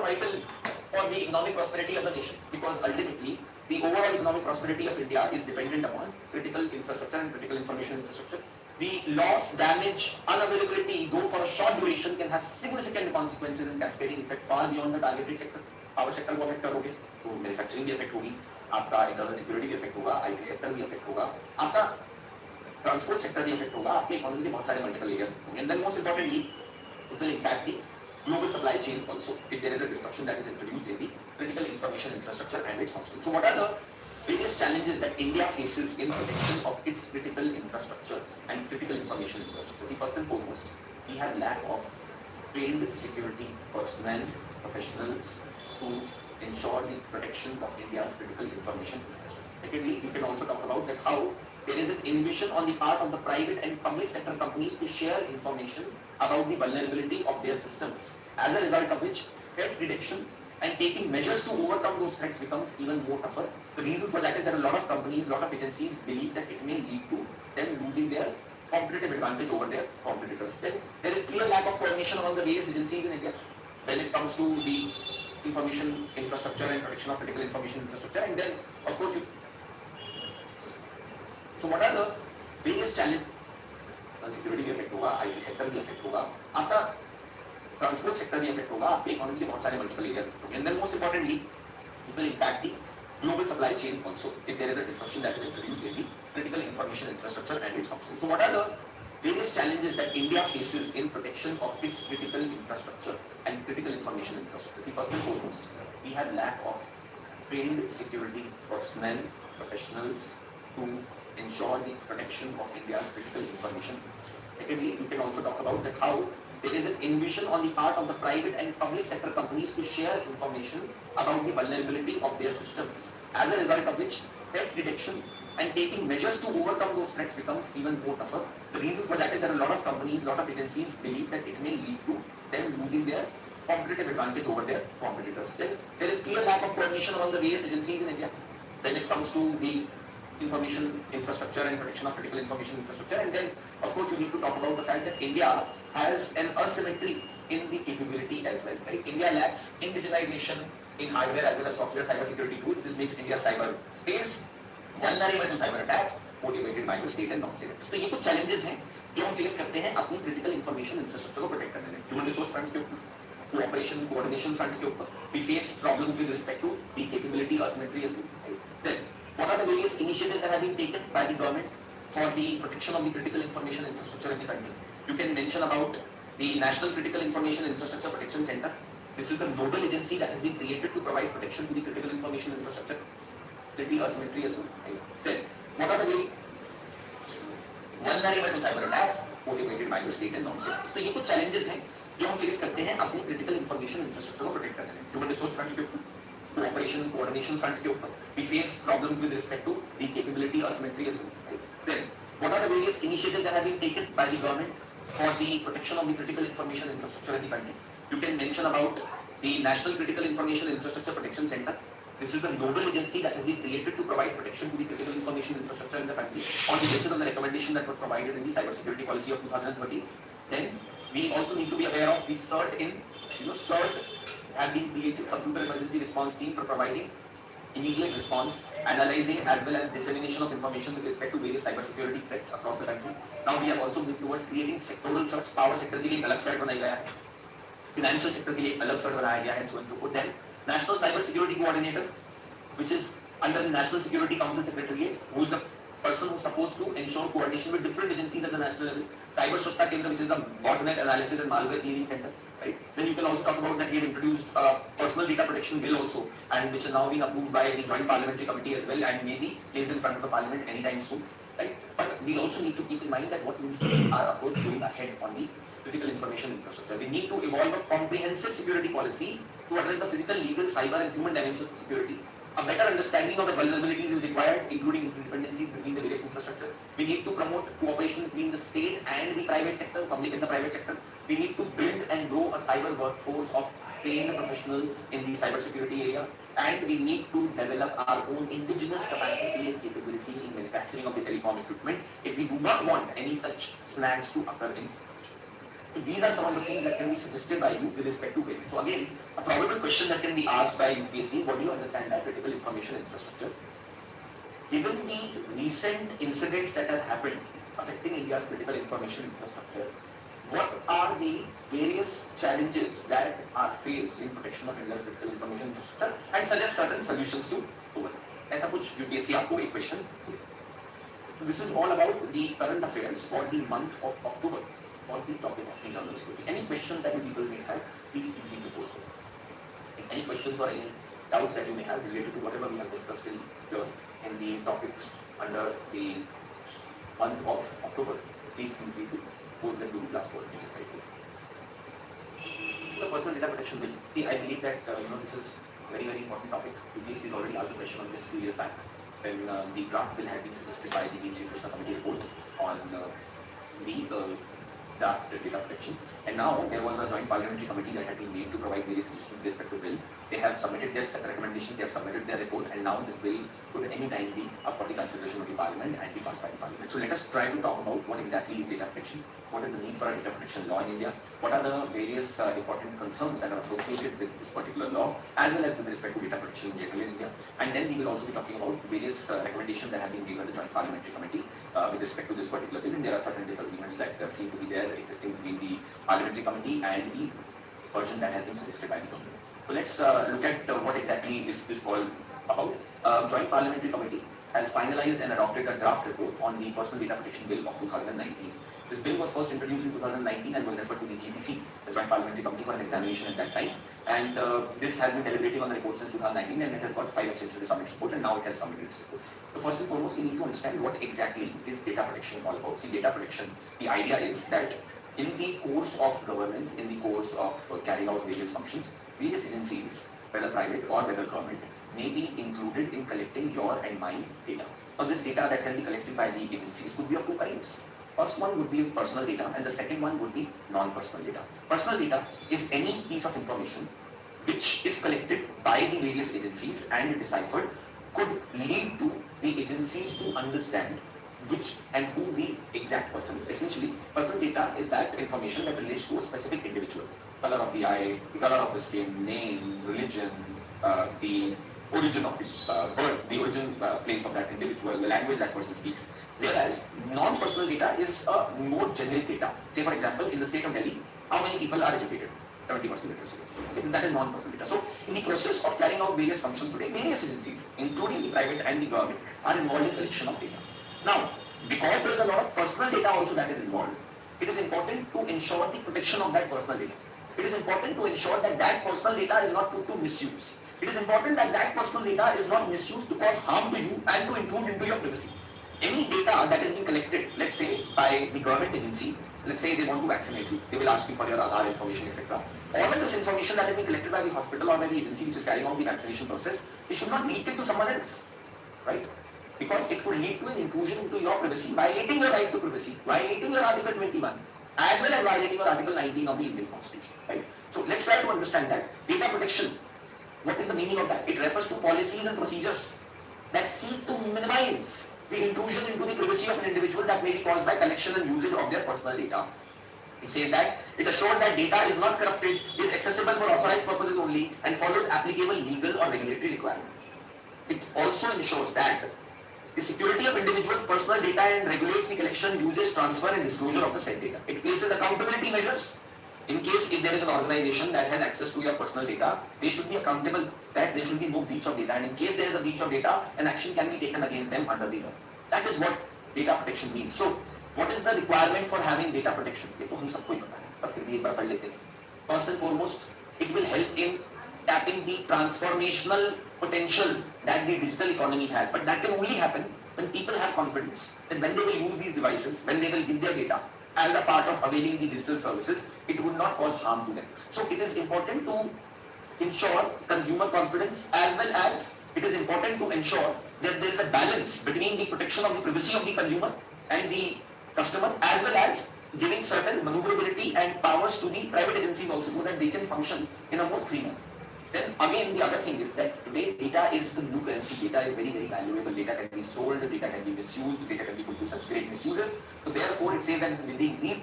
the economic prosperity of the nation, because ultimately the overall economic prosperity of India is dependent upon critical infrastructure and critical information infrastructure. The loss, damage, unavailability, though for a short duration, can have significant consequences and cascading effect far beyond the targeted sector. Power sector को affect करोगे तो manufacturing भी affect होगी, आपका internal security भी affect होगा, IT sector भी affect होगा, आपका ट्रांसपोर्ट सेक्टर भी affect होगा, आपके इकोनॉमी के बहुत सारे मल्टीपल एरियाज होंगे. And then most importantly, it will impact the global supply chain also if there is a disruption that is introduced in the critical information infrastructure and its function. So what are the various challenges that India faces in protection of its critical infrastructure and critical information infrastructure? See, first and foremost, we have lack of trained security personnel, professionals to ensure the protection of India's critical information infrastructure. Secondly, we can also talk about that how there is an inhibition on the part of the private and public sector companies to share information about the vulnerability of their systems, as a result of which threat detection and taking measures to overcome those threats becomes even more tougher. The reason for that is that a lot of companies, a lot of agencies believe that it may lead to them losing their competitive advantage over their competitors. Then there is clear lack of coordination among the various agencies in India when it comes to the information infrastructure and protection of critical information infrastructure. And then, of course, so what are the various challenges? Security भी affect होगा, IT sector भी affect होगा, आपका transport sector भी affect होगा, आपके economy के बहुत सारे मल्टीपल एरियाज अफेक्ट होंगे. And then most importantly, it will impact the global supply chain also if there is a disruption that is introduced in the critical information infrastructure and its function. So what are the various challenges that India faces in protection of its critical infrastructure and critical information infrastructure? See, first and foremost, we have lack of trained security personnel, professionals to ensure the protection of India's critical information infrastructure. Secondly, we can also talk about that how there is an inhibition on the part of the private and public sector companies to share information about the vulnerability of their systems, as a result of which threat detection and taking measures to overcome those threats becomes even more tougher. The reason for that is that a lot of companies, a lot of agencies believe that it may lead to them losing their competitive advantage over their competitors. Then there is clear lack of coordination among the various agencies in India when it comes to the information infrastructure and protection of critical information infrastructure. And then, of course, you need to talk about the fact that India has an asymmetry in the capability as well. Right? India lacks indigenization in hardware as well as software cybersecurity tools. This makes India cyber space vulnerable to cyber attacks motivated by the state and non-state. So ये कुछ challenges हैं जो हम face करते हैं अपनी critical information infrastructure को protect करने में. Human resource front के ऊपर, cooperation coordination front के ऊपर, we face problems with respect to the capability asymmetry as well. Right? Then, what are the various initiatives that have been taken by the government for the protection of the critical information infrastructure in the country? You can mention about the National Critical Information Infrastructure Protection Center. This is the nodal agency that has been created to provide protection to the critical information infrastructure. Pretty asymmetry as well. Then, what are the very vulnerable to cyber attacks motivated by the state and non-state? So ये कुछ challenges हैं जो हम face करते हैं अपनी critical information infrastructure को protect करने में. Human resource front के ऊपर, cooperation coordination front के ऊपर, we face problems with respect to the capability asymmetry as well. Right? Then, what are the various initiatives that have been taken by the government for the protection of the critical information infrastructure in the country? You can mention about the National Critical Information Infrastructure Protection Center. This is the nodal agency that has been created to provide protection to the critical information infrastructure in the country, on the basis of the recommendation that was provided in the cybersecurity policy of 2013. Then we also need to be aware of the CERT CERT have been created, Computer Emergency Response Team, for providing immediate response, analyzing as well as dissemination of information with respect to various cybersecurity threats across the country. Now we have also moved towards creating sectoral CERTs. Power sector के लिए अलग CERT बनाया गया है, financial sector के लिए अलग CERT बनाया गया है, and so on and so forth. Then National Cyber Security Coordinator, which is under the National Security Council Secretariat, who is the person who is supposed to ensure coordination with different agencies at the national level. Cyber Sushta Kendra, which is the botnet analysis and malware cleaning center. Right? Then you can also talk about that we have introduced a personal data protection bill also, and which is now being approved by the Joint Parliamentary Committee as well, and may be placed in front of the Parliament anytime soon. Right? But we also need to keep in mind that what needs to be our approach going ahead on the critical information infrastructure. We need to evolve a comprehensive security policy to address the physical, legal, cyber and human dimensions of security, A better understanding of the vulnerabilities is required, including interdependencies between the various infrastructure. We need to promote cooperation between the state and the private sector, public and the private sector. We need to build and grow a cyber workforce of trained professionals in the cybersecurity area, and we need to develop our own indigenous capacity and capability in manufacturing of the telecom equipment if we do not want any such snags to occur in future. So these are some of the things that can be suggested by you with respect to building. So again, a probable question that can be asked by UPSC: what do you understand by critical information infrastructure? Given the recent incidents that have happened affecting India's critical information infrastructure, what are the various challenges that are faced in protection of India's critical information infrastructure, and suggest certain solutions to overcome. ऐसा कुछ UPSC आपको एक question. This is all about the current affairs for the month of October on the topic of internal security. Any questions that you people may have, please feel free to post them. Any questions or any doubts that you may have related to whatever we have discussed in here in the topics under the month of October, please feel free to post them to the class board. The personal data protection bill. See, I believe that this is a very, very important topic. UPSC has already asked a question on this few years back when the draft bill had been suggested by the Chief Krishna Committee report on the draft data protection. And now there was a joint parliamentary committee that had been made to provide various solutions with respect to bill. They have submitted their recommendation, they have submitted their report, and now this bill could any time be up for the consideration of the parliament and be passed by the parliament. So let us try to talk about what exactly is data protection, what is the need for a data protection law in India, what are the various important concerns that are associated with this particular law, as well as with respect to data protection in general in India. And then we will also be talking about various recommendations that have been given by the joint parliamentary committee with respect to this particular bill. And there are certain disagreements that seem to be there existing between the parliamentary committee and the version that has been suggested by the government. So let's look at what exactly is this all about. Joint Parliamentary Committee has finalized and adopted a draft report on the Personal Data Protection Bill of 2019. This bill was first introduced in 2019 and was referred to the GPC, the Joint Parliamentary Committee, for an examination at that time. And this has been deliberating on the report since 2019, and it has got 5 essential submitted reports, and now it has submitted its report. So first and foremost, we need to understand what exactly is data protection all about. See, data protection, the idea is that in the course of governance, in the course of carrying out various functions, various agencies, whether private or whether government, may be included in collecting your and my data. Now, this data that can be collected by the agencies could be of two kinds. First one would be personal data, and the second one would be non-personal data. Personal data is any piece of information which, if collected by the various agencies and deciphered, could lead to the agencies to understand which and who the exact person is. Essentially, personal data is that information that relates to a specific individual. Color of the eye, the color of the skin, name, religion, the origin of the birth, the origin place of that individual, the language that person speaks. Whereas non-personal data is a more generic data. Say, for example, in the state of Delhi, how many people are educated? 70% literacy. Okay, that is non-personal data. So, in the process of carrying out various functions today, various agencies, including the private and the government, are involved in collection of data. Now, because there is a lot of personal data also that is involved, it is important to ensure the protection of that personal data. It is important to ensure that that personal data is not put to misuse. It is important that that personal data is not misused to cause harm to you and to intrude into your privacy. Any data that is being collected, let's say by the government agency, let's say they want to vaccinate you, they will ask you for your Aadhaar information, etc. All of this information that is being collected by the hospital or by the agency which is carrying out the vaccination process, it should not leak it to someone else, right? Because it could lead to an intrusion into your privacy, violating your right to privacy, violating your Article 21, as well as violating your Article 19 of the Indian Constitution, right? So let's try to understand that. Data protection, what is the meaning of that? It refers to policies and procedures that seek to minimize the intrusion into the privacy of an individual that may be caused by collection and usage of their personal data. It says that it assures that data is not corrupted, is accessible for authorized purposes only, and follows applicable legal or regulatory requirements. It also ensures that the security of individuals' personal data and regulates the collection, usage, transfer, and disclosure of the said data. It places accountability measures. In case if there is an organization that has access to your personal data, they should be accountable that there should be no breach of data, and in case there is a breach of data, an action can be taken against them under the law. That is what data protection means. So, what is the requirement for having data protection? ये तो हम सबको ही पता है, पर फिर भी एक बार पढ़ लेते हैं. First and foremost, it will help in tapping the transformational potential that the digital economy has. But that can only happen when people have confidence that when they will use these devices, when they will give their data as a part of availing the digital services, it would not cause harm to them. So it is important to ensure consumer confidence, as well as it is important to ensure that there is a balance between the protection of the privacy of the consumer and the customer, as well as giving certain maneuverability and powers to the private agencies also, so that they can function in a more free manner. Then again, the other thing is that today data is the new currency. Data is very, very valuable. Data can be sold, data can be misused, data can be put to such great misuses. So therefore, it says that when they need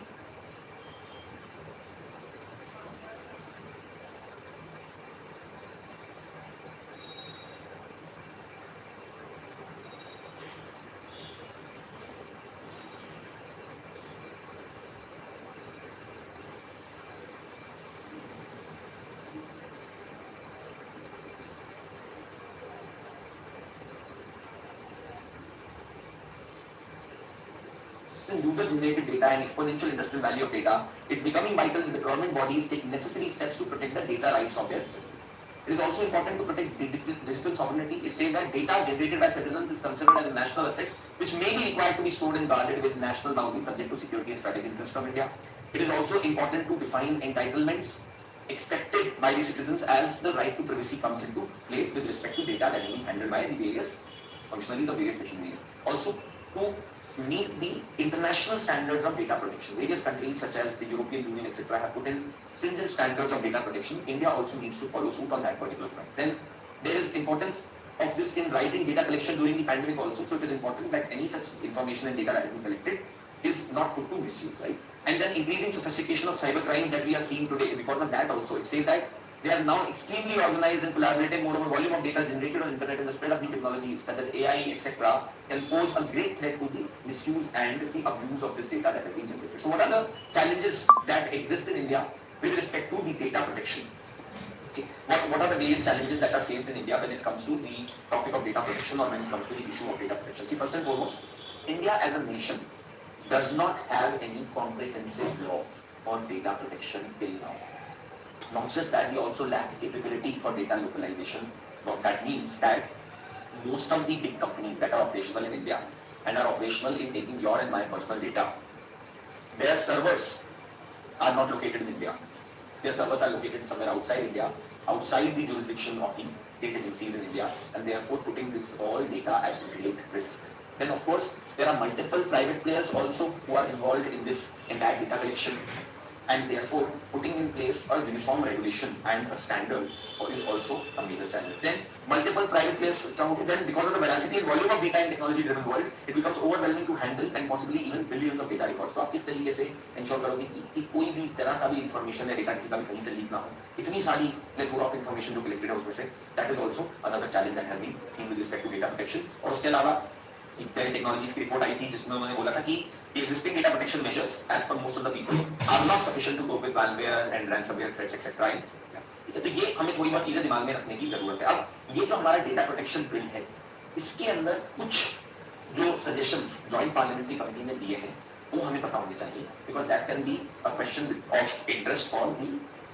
user-generated data and exponential industrial value of data, it's becoming vital that the government bodies take necessary steps to protect the data rights of their citizens. It is also important to protect digital sovereignty. It says that data generated by citizens is considered as a national asset, which may be required to be stored and guarded with national boundaries subject to security and strategic interests of India. It is also important to define entitlements expected by the citizens as the right to privacy comes into play with respect to data that is being handled by the various functionally the various machineries. Also, to meet the international standards of data protection. Various countries such as the European Union, etc. have put in stringent standards of data protection. India also needs to follow suit on that particular front. Then there is importance of this in rising data collection during the pandemic also. So it is important that any such information and data that has been collected is not put to misuse, right? And then increasing sophistication of cyber crimes that we are seeing today, because of that also, it says that they are now extremely organized and collaborative. Moreover, volume of data generated on internet and the spread of new technologies such as AI, etc. can pose a great threat to the misuse and the abuse of this data that has been generated. So what are the challenges that exist in India with respect to the data protection? Okay. What are the various challenges that are faced in India when it comes to the topic of data protection or when it comes to the issue of data protection? See, first and foremost, India as a nation does not have any comprehensive law on data protection till now. Not just that, we also lack capability for data localization. What that means that most of the big companies that are operational in India and are operational in taking your and my personal data, their servers are not located in India. Their servers are located somewhere outside India, outside the jurisdiction of the state agencies in India, and therefore putting this all data at great risk. Then of course, there are multiple private players also who are involved in this entire data collection, and therefore putting in place a uniform regulation and a standard is also a major challenge. Then multiple private players come up, then because of the veracity and volume of data in technology driven world, it becomes overwhelming to handle and possibly even billions of data records. तो आप किस तरीके से ensure करोगे कि कोई भी जरा सा भी इंफॉर्मेशन या डेटा किसी का भी कहीं से लीक ना हो, इतनी सारी plethora of information जो collected है उसमें से, that is also another challenge that has been seen with respect to data protection. और उसके अलावा Dell Technologies की रिपोर्ट आई थी जिसमें उन्होंने बोला था कि the existing data protection measures as per most of the people are not sufficient to cope with malware and ransomware threats etc. ठीक है, तो ये हमें थोड़ी बहुत चीजें दिमाग में रखने की जरूरत है. अब ये जो हमारा डेटा प्रोटेक्शन बिल है, इसके अंदर कुछ जो सजेशंस जॉइंट पार्लियामेंट्री कमेटी ने दिए हैं वो हमें पता होने चाहिए, because that can be a question of interest for the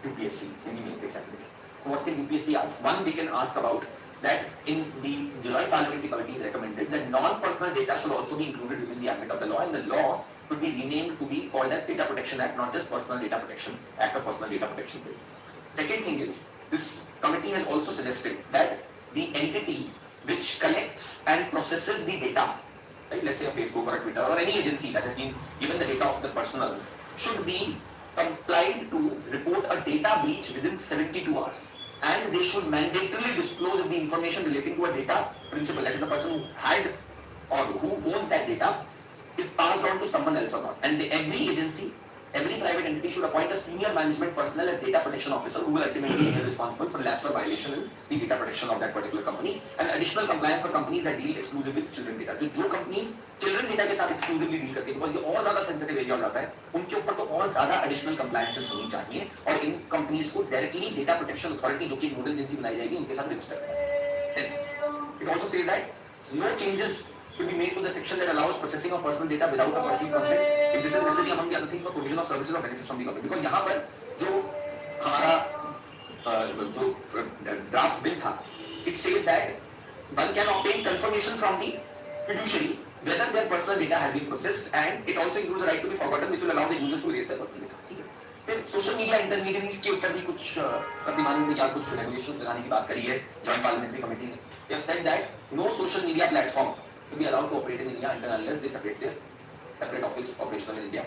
UPSC in the mains examination. What can UPSC ask? One, they can ask about that in the Joint Parliamentary Committee is recommended that non-personal data should also be included within the ambit of the law, and the law could be renamed to be called as Data Protection Act, not just Personal Data Protection Act or Personal Data Protection Bill. Second thing is, this committee has also suggested that the entity which collects and processes the data, like let's say a Facebook or a Twitter or any agency that has been given the data of the personal, should be complied to report a data breach within 72 hours. And they should mandatorily disclose if the information relating to a data principal, that is the person who had or who owns that data, is passed on to someone else or not. And every agency, every private entity should appoint a senior management personnel as data protection officer who will ultimately be responsible for lapse or violation in the data protection of that particular company, and additional compliance for companies that deal exclusively with children data. जो companies children data के साथ exclusively deal करती हैं, because ये और ज़्यादा sensitive area हो जाता है, उनके ऊपर तो और ज़्यादा additional compliances होनी चाहिए, और इन companies को directly data protection authority जो कि नोडल एजेंसी बनाई जाएगी उनके साथ register करना. It also says that no changes to be made to the section that allows processing of personal data without a person's consent, if this is necessary among the other things for provision of services or benefits from the government. Because यहाँ पर जो हमारा जो draft bill था, it says that one can obtain confirmation from the fiduciary whether their personal data has been processed, and it also includes a right to be forgotten, which will allow the users to erase their personal data. ठीक है. फिर social media intermediaries के ऊपर भी कुछ प्रतिमानों ने या कुछ रेगुलेशन लगाने की बात करी है जॉइंट पार्लियामेंट्री कमेटी ने. They have said that no social media platform to be allowed to operate in India unless they separate their separate office operational in India.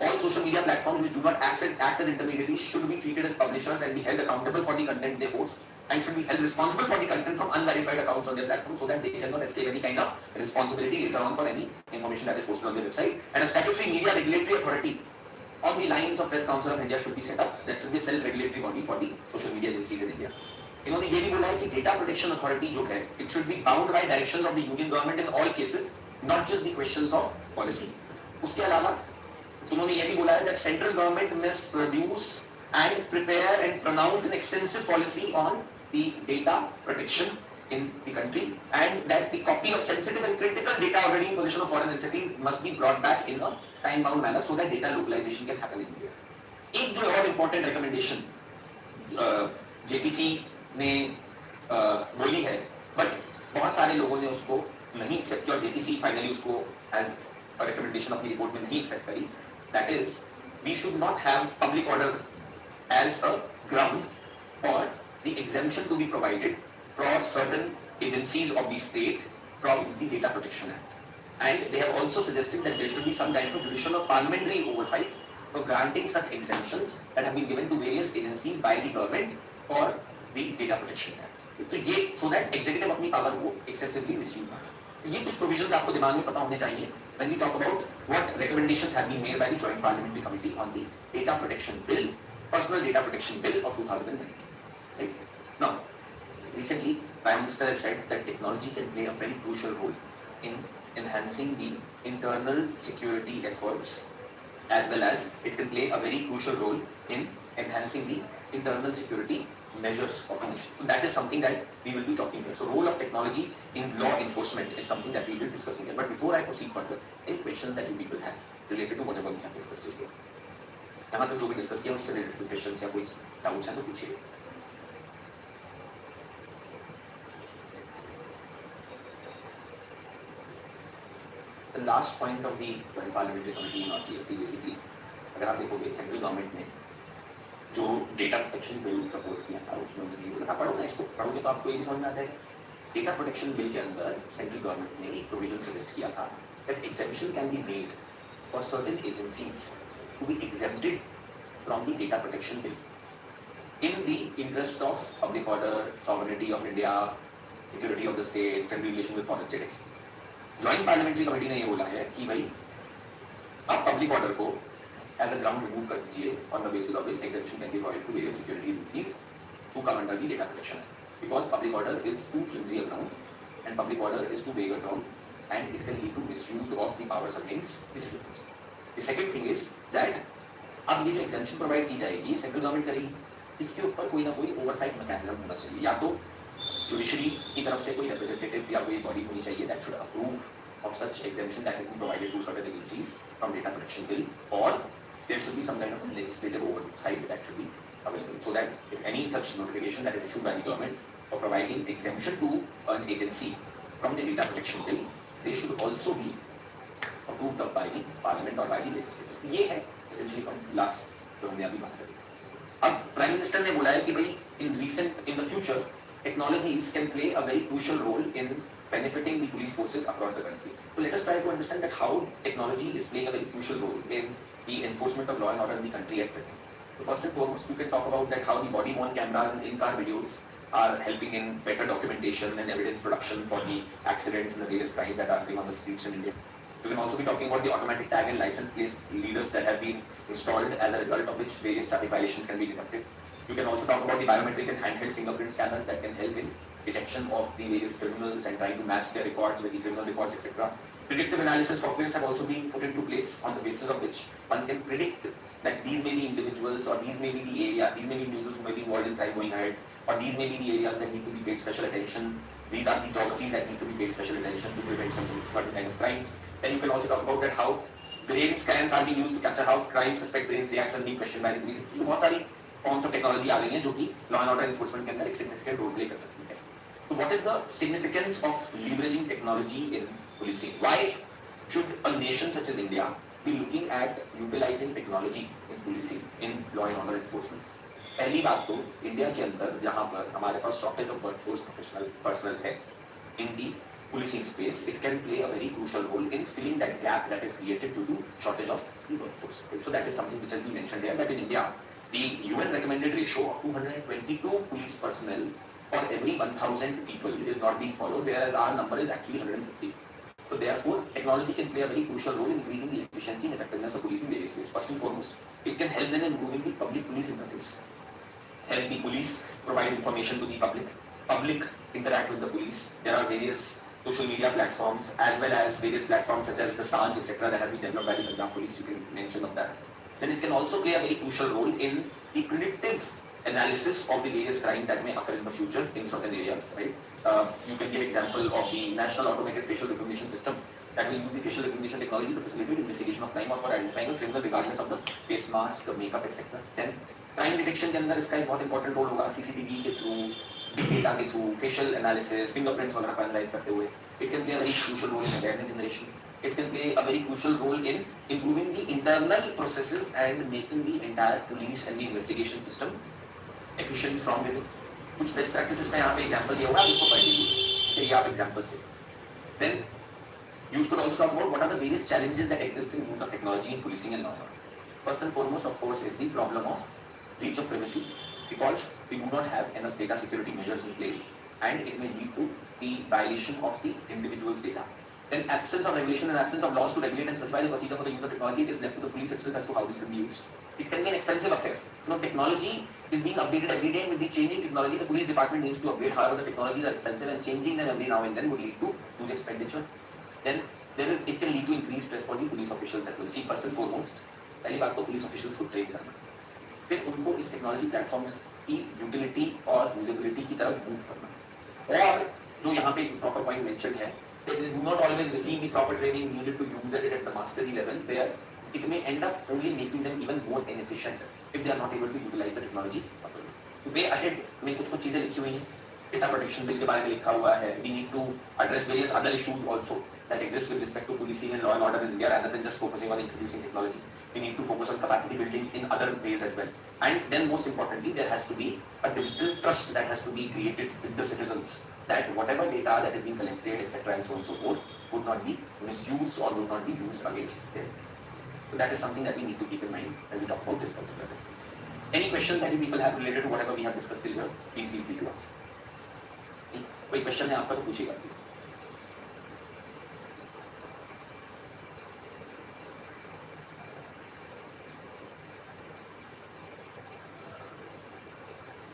All social media platforms which do not act as intermediaries should be treated as publishers and be held accountable for the content they post and should be held responsible for the content from unverified accounts on their platform so that they cannot escape any kind of responsibility later on for any information that is posted on their website. And a statutory media regulatory authority on the lines of Press Council of India should be set up. That should be a self-regulatory body for the social media agencies in India. इन्होंने ये भी बोला है कि data protection authority जो है it should be bound by directions of the union government in all cases not just the questions of policy. उसके अलावा उन्होंने ये भी बोला है that central government must produce and prepare and pronounce an extensive policy on the data protection in the country and that the copy of sensitive and critical data already in possession of foreign entities must be brought back in a time bound manner so that data localization can happen in India. एक जो और important recommendation JPC ने बोली है but बहुत सारे लोगों ने उसको नहीं एक्सेप्ट किया और JPC फाइनली उसको एज अ रिकमेंडेशन अपनी रिपोर्ट में नहीं एक्सेप्ट करी. That is we should not have public order as a ground for the exemption to be provided for certain agencies of the state from the Data Protection Act. And they have also suggested that there should be some kind of judicial or parliamentary oversight for granting such exemptions that have been given to various agencies by the government for the Data Protection Act. तो ये so that executive अपनी power को excessively misuse ना. ये कुछ provisions आपको दिमाग में पता होने चाहिए when we talk about what recommendations have been made by the Joint Parliamentary Committee on the Data Protection Bill, Personal Data Protection Bill of 2019. Right? Now, recently, Prime Minister has said that technology can play a very crucial role in enhancing the internal security efforts as well as it can play a very crucial role in enhancing the internal security measures of the nation. So that is something that we will be talking here. So role of technology in law enforcement is something that we will be discussing here. But before I proceed further, any questions that you people have related to whatever we have discussed here? यहाँ तक जो भी discuss किया उससे related questions या कोई doubts हैं तो पूछिए. The last point of the Joint Parliamentary Committee on PFC basically, अगर आप देखोगे सेंट्रल गवर्नमेंट ने जो डेटा प्रोटेक्शन बिल प्रपोज किया था उसमें उन्होंने पढ़ोगे इसको पढ़ोगे तो आपको ये समझ में आ जाएगा. डेटा प्रोटेक्शन बिल के अंदर सेंट्रल गवर्नमेंट ने एक प्रोविजन सजेस्ट किया था that exemption can be made for certain agencies to be exempted from the data protection bill in the interest of public order, sovereignty of India, security of the state, friendly relation with foreign states. Joint parliamentary committee ने ये बोला है कि भाई आप public order को as a ground remove कर दीजिए on the basis of this exemption can be provided to various security agencies to come under the data protection because public order is too flimsy a ground and public order is too vague a ground and it can lead to misuse of the powers against the citizens. The second thing is that अब ये जो exemption provide की जाएगी central government करेगी, इसके ऊपर कोई ना कोई ओवरसाइट मैकेनिज्म होना चाहिए. या तो जुडिशरी की तरफ से कोई रिप्रेजेंटेटिव या कोई बॉडी होनी चाहिए that should approve of such exemption that has been provided to certain agencies from data protection bill, or there should be some kind of a legislative oversight that should be available so that if any such notification that is issued by the government for providing exemption to an agency from the data protection bill, they should also be approved of by the parliament or by the legislature. ये है essentially point last जो हमने अभी बात करी. अब prime minister ने बोला है कि भाई in the future technologies can play a very crucial role in benefiting the police forces across the country. So let us try to understand that how technology is playing a very crucial role in the enforcement of law and order in the country at present. So first and foremost, we can talk about that how the body-worn cameras and in-car videos are helping in better documentation and evidence production for the accidents and the various crimes that are happening on the streets in India. We can also be talking about the automatic tag and license plate readers that have been installed as a result of which various traffic violations can be detected. You can also talk about the biometric and handheld fingerprint scanner that can help in detection of the various criminals and trying to match their records with the criminal records, etc. Predictive analysis softwares have also been put into place on the basis of which one can predict that these may be individuals or these may be the area, these may be individuals who may be involved in crime going ahead, or these may be the areas that need to be paid special attention. These are the geographies that need to be paid special attention to prevent some certain kind of crimes. Then you can also talk about that how brain scans are being used to capture how crime suspect brains reacts when being questioned by the police. So बहुत सारी forms of technology आ गई हैं जो कि law and order enforcement के अंदर एक significant role play कर सकती है. So what is the significance of leveraging technology in policing? Why should a nation such as India be looking at utilizing technology in policing, in law and order enforcement. पहली बात तो India के अंदर जहाँ पर हमारे पास शॉर्टेज ऑफ वर्कफोर्स पर्सनल है in the policing space, it can play a very crucial role in filling that gap that is created due to shortage of the workforce. So that is something which has been mentioned here, that in India, the UN recommended ratio of 222 police personnel for every 1,000 people is not being followed, whereas our number is actually 150. So therefore, technology can play a very crucial role in increasing the efficiency and effectiveness of policing in various ways. First and foremost, it can help them in improving the public-police interface. Help the police provide information to the public interact with the police. There are various social media platforms as well as various platforms such as the SANS, etc. that have been developed by the Punjab police. You can mention of that. Then it can also play a very crucial role in the predictive analysis of the various crimes that may occur in the future in certain areas, right? You can give example of the National Automated Facial Recognition System that will use the facial recognition technology to facilitate investigation of crime or for identifying a criminal regardless of the face mask, the makeup, etc. Then crime detection के अंदर इसका एक बहुत important role होगा CCTV के through, big data के through, facial analysis, fingerprints वगैरह को analyze करते हुए. It can play a very crucial role in awareness generation. It can play a very crucial role in improving the internal processes and making the entire police and the investigation system efficient from within. कुछ best practices का यहाँ पे example दिया हुआ है, उसको पढ़ लीजिए. ये आप examples हैं. Then you should also talk about what are the various challenges that exist in use of technology in policing and law and order. First and foremost, of course, is the problem of breach of privacy, because we do not have enough data security measures in place, and it may lead to the violation of the individual's data. Then absence of regulation and absence of laws to regulate and specify the procedure for the use of technology, it is left to the police itself as to how this can be used. It can be an expensive affair. You know, technology is being updated every day, and with the changing technology, the police department needs to upgrade. However, the technologies are expensive, and changing them every now and then would lead to huge expenditure. Then it can lead to increased stress for the police officials as well. See, first and foremost, पहली बात तो police officials को train करना, फिर उनको इस technology platforms की utility और usability की तरफ move करना. और जो यहाँ पे proper point mentioned है, they do not always receive the proper training needed to use it at the mastery level, where it may end up only making them even more inefficient if they are not able to utilize the technology properly. Way ahead में कुछ चीजें लिखी हुई हैं. Data protection bill के बारे में लिखा हुआ है. We need to address various other issues also that exist with respect to policing and law and order in India, rather than just focusing on introducing technology. We need to focus on capacity building in other ways as well. And then most importantly, there has to be a digital trust that has to be created with the citizens, that whatever data that is being collected, etc. and so on and so forth, would not be misused or would not be used against them. So that is something that we need to keep in mind when we talk about this particular thing. Any question that you people have related to whatever we have discussed till here, please feel free to ask. कोई question है आपका तो पूछिएगा please.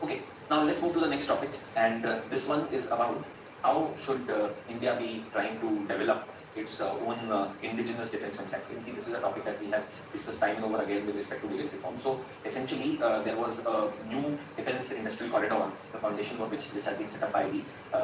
Okay, now let's move to the next topic, and this one is about how should India be trying to develop its own indigenous defense manufacturing. See, this is a topic that we have discussed time and over again with respect to various reforms. So essentially, there was a new defense industrial corridor, the foundation for which has been set up by the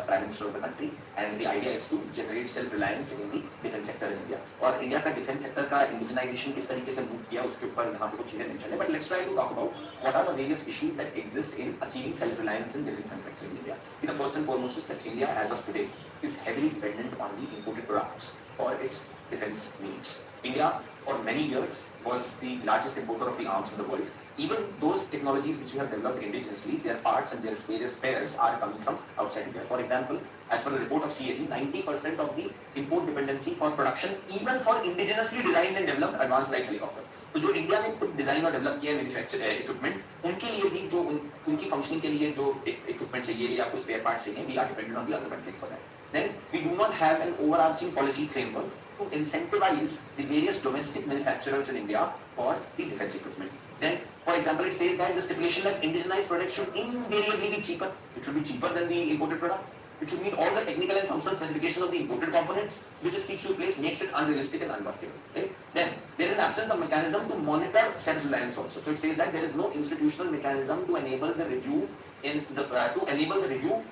Prime Minister of the country, and the idea is to generate self-reliance in the defense sector in India. और India का defense sector का indigenization किस तरीके से move किया, उसके ऊपर यहाँ पे कुछ चीजें mention है. But let's try to talk about what are the various issues that exist in achieving self-reliance in defense manufacturing in India. The first and foremost is that India, as of today, is heavily dependent on the imported products for its defense needs. India, for many years, was the largest importer of the arms in the world. Even those technologies which we have developed indigenously, their parts and their various spares are coming from outside India. For example, as per the report of CAG, 90% of the import dependency for production, even for indigenously designed and developed advanced light helicopter. तो जो India ने खुद design और develop किया है manufacture equipment, उनके लिए भी जो उनकी फंक्शनिंग के लिए जो इक्विपमेंट चाहिए या कोई स्पेयर पार्ट चाहिए, we are dependent on the other countries for that. Then we do not have an overarching policy framework to incentivize the various domestic manufacturers in India for the defense equipment. Then, for example, it says that the stipulation that indigenized products should invariably be cheaper. It should be cheaper than the imported product. It should meet all the technical and functional specifications of the imported components, which it seeks to replace, makes it unrealistic and unworkable. Right? Then there is an absence of mechanism to monitor self-reliance also. So it says that there is no institutional mechanism to enable the review review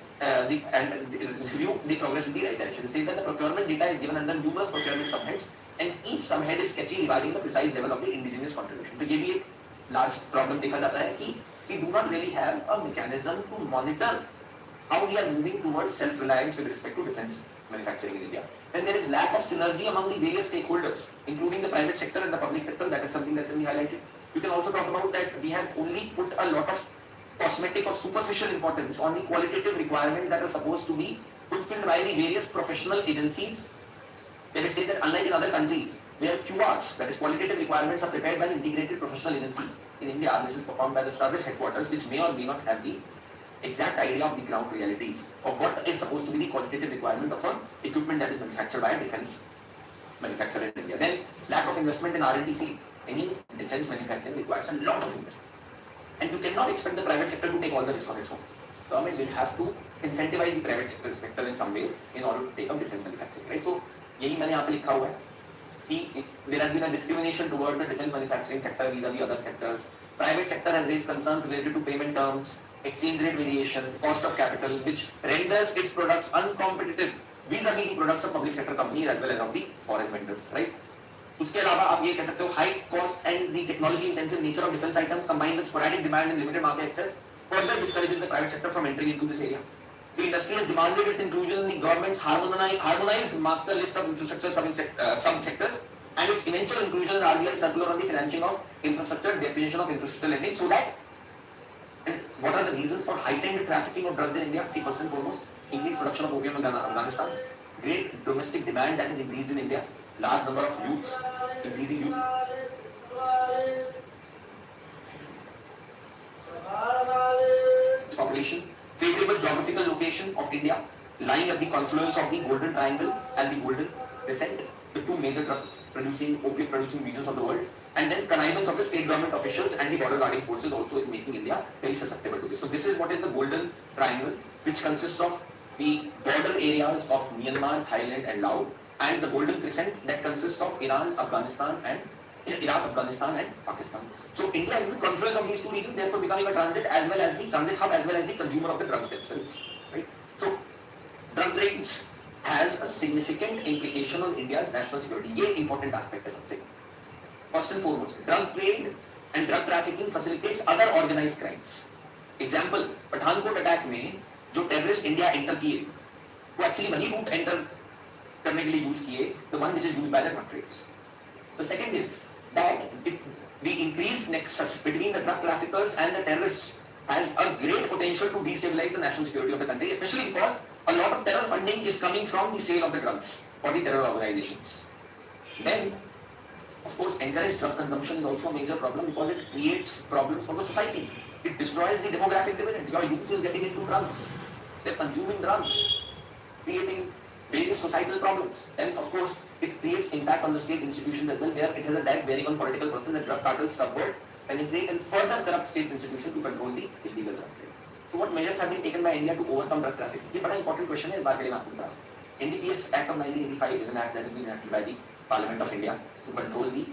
the progress in the right direction. It says that the procurement data is given under numerous procurement subheads, and each subhead is sketchy regarding the precise level of the indigenous contribution. तो ये भी एक large problem देखा जाता है कि we do not really have a mechanism to monitor how we are moving towards self-reliance with respect to defense manufacturing in India. Then there is lack of synergy among the various stakeholders, including the private sector and the public sector. That is something that can be highlighted. You can also talk about that we have only put a lot of cosmetic or superficial importance on the qualitative requirements that are supposed to be fulfilled by the various professional agencies. Let us say that unlike in other countries, where QRs, that is qualitative requirements, are prepared by an integrated professional agency, in India this is performed by the service headquarters, which may or may not have the exact idea of the ground realities of what is supposed to be the qualitative requirement of an equipment that is manufactured by a defense manufacturer in India. Then lack of investment in R&D. Any defense manufacturing requires a lot of investment. And you cannot expect the private sector to take all the risk on its own. Government will have to incentivize the private sector in some ways in order to take up defense manufacturing, right? So यही मैंने यहाँ पे लिखा हुआ है कि there has been a discrimination towards the defense manufacturing sector vis-a-vis other sectors. Private sector has raised concerns related to payment terms, exchange rate variation, cost of capital, which renders its products uncompetitive vis-a-vis the products of public sector companies as well as of the foreign vendors, right? उसके अलावा आप ये कह सकते हो high cost and the technology intensive nature of defense items combined with sporadic demand and limited market access further discourages the private sector from entering into this area. The industry has demanded its inclusion in the government's harmonized master list of infrastructure sub-sectors and its eventual inclusion in RBI circular on the financing of infrastructure, definition of infrastructure lending, so that. And what are the reasons for heightened trafficking of drugs in India? See, first and foremost, increased production of opium in Afghanistan, great domestic demand that is increased in India, large number of youth, increasing youth. Population, favorable geographical location of India, lying at the confluence of the Golden Triangle and the Golden Crescent, the two major opium producing regions of the world, and then connivance of the state government officials and the border guarding forces also is making India very susceptible to this. So this is what is the Golden Triangle, which consists of the border areas of Myanmar, Thailand and Laos, and the Golden Crescent that consists of Iraq, Afghanistan and Pakistan. So India is the confluence of these two regions, therefore becoming a transit as well as the transit hub as well as the consumer of the drugs themselves. Right? So drug trades has a significant implication on India's national security. ये important aspect है सबसे. First and foremost, drug trade and drug trafficking facilitates other organized crimes. Example, Pathankot attack में जो terrorist India enter किए, वो actually वही root enter करने के लिए यूज किए, the one which is used by the drug traders. The second is that the increased nexus between the drug traffickers and the terrorists has a great potential to destabilize the national security of the country, especially because a lot of terror funding is coming from the sale of the drugs for the terror organizations. Then, of course, encouraged drug consumption is also a major problem because it creates problems for the society. It destroys the demographic dividend. Your youth is getting into drugs. They're consuming drugs, creating various societal problems. And of course, it creates impact on the state institutions as well, where it has a direct bearing on political process that drug cartels subvert, penetrate and further corrupt state institutions to control the illegal drug trade. So what measures have been taken by India to overcome drug trafficking? ये बड़ा important question है, इस बार के लिए मैं आपको बता रहा हूँ. NDPS Act of 1985 is an act that has been enacted by the Parliament of India to control the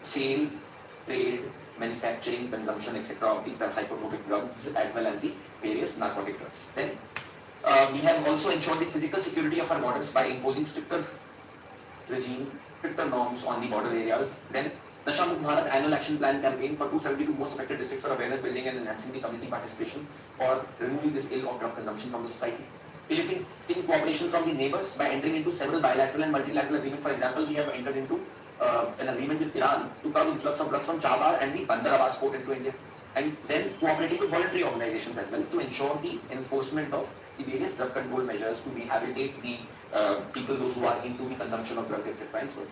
sale, trade, manufacturing, consumption, etc. of the psychotropic drugs as well as the various narcotic drugs. Then we have also ensured the physical security of our borders by imposing stricter regime, stricter norms on the border areas. Then Nasha Mukt Bharat Annual Action Plan campaign for 272 most affected districts for awareness building and enhancing the community participation or removing this ill of drug consumption from the society. Eliciting cooperation from the neighbors by entering into several bilateral and multilateral agreements. For example, we have entered into an agreement with Iran to curb influx of drugs from Chabahar and the Bandar port into India. And then cooperating with voluntary organizations as well to ensure the enforcement of the various drug control measures to rehabilitate the people, those who are into the consumption of drugs, etc. and so on.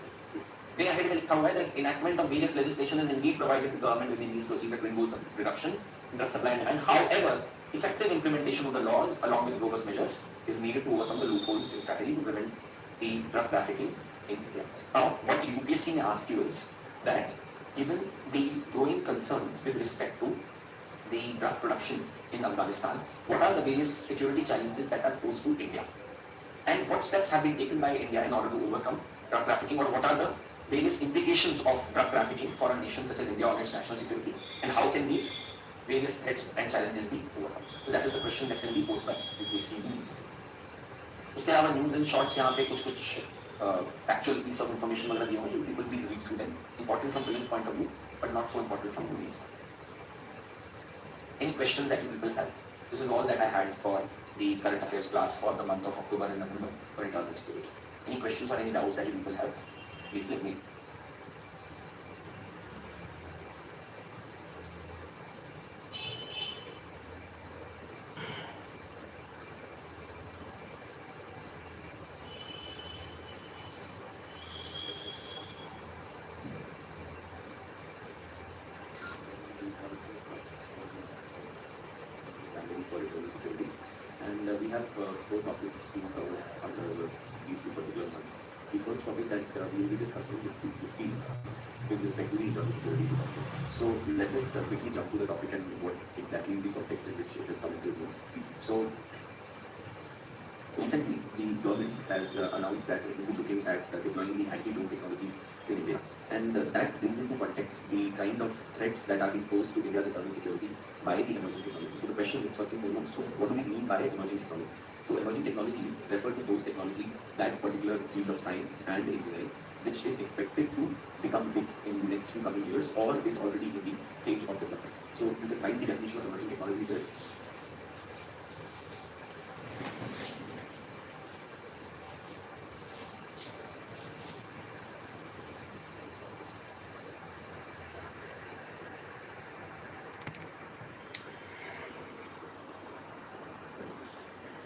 They ahead में लिखा हुआ है that enactment of various legislation is indeed provided the government with the means to achieve the twin goals of reduction in drug supply and demand. However, effective implementation of the laws along with robust measures is needed to overcome the loopholes in strategy to prevent the drug trafficking in India. Now, what UPSC may ask you is that given the growing concerns with respect to the drug production in Afghanistan, what are the various security challenges that are posed to India? And what steps have been taken by India in order to overcome drug trafficking, or what are the various implications of drug trafficking for a nation such as India or its national security, and how can these various threats and challenges be overcome? So that is the question that can be posed by UPSC. उसके अलावा news and shorts यहाँ पे कुछ factual piece of information वगैरह दिए होंगे, you could please read through them. Important from prelims point of view, but not so important from the mains point of view. Any questions that you people have? This is all that I had for the current affairs class for the month of October and November for internal spirit. Any questions or any doubts that you people have, please let me. For internal security, and we have 4 topics to cover under these 2 particular months. The first topic that we will be discussing is with respect to the internal security topic. So let's just quickly jump to the topic and what exactly is the context in which it is coming to use. So recently, the government has announced that it will be looking at deploying the anti-drone technologies in India, and that brings into context the kind of threats that are being posed to India's internal security by the emerging technologies. So the question is, first and foremost, what do we mean by emerging technologies? So emerging technologies refer to those technology, that particular field of science and engineering, which is expected to become big in the next few coming years or is already in the stage of development. So you can find the definition of emerging technologies there.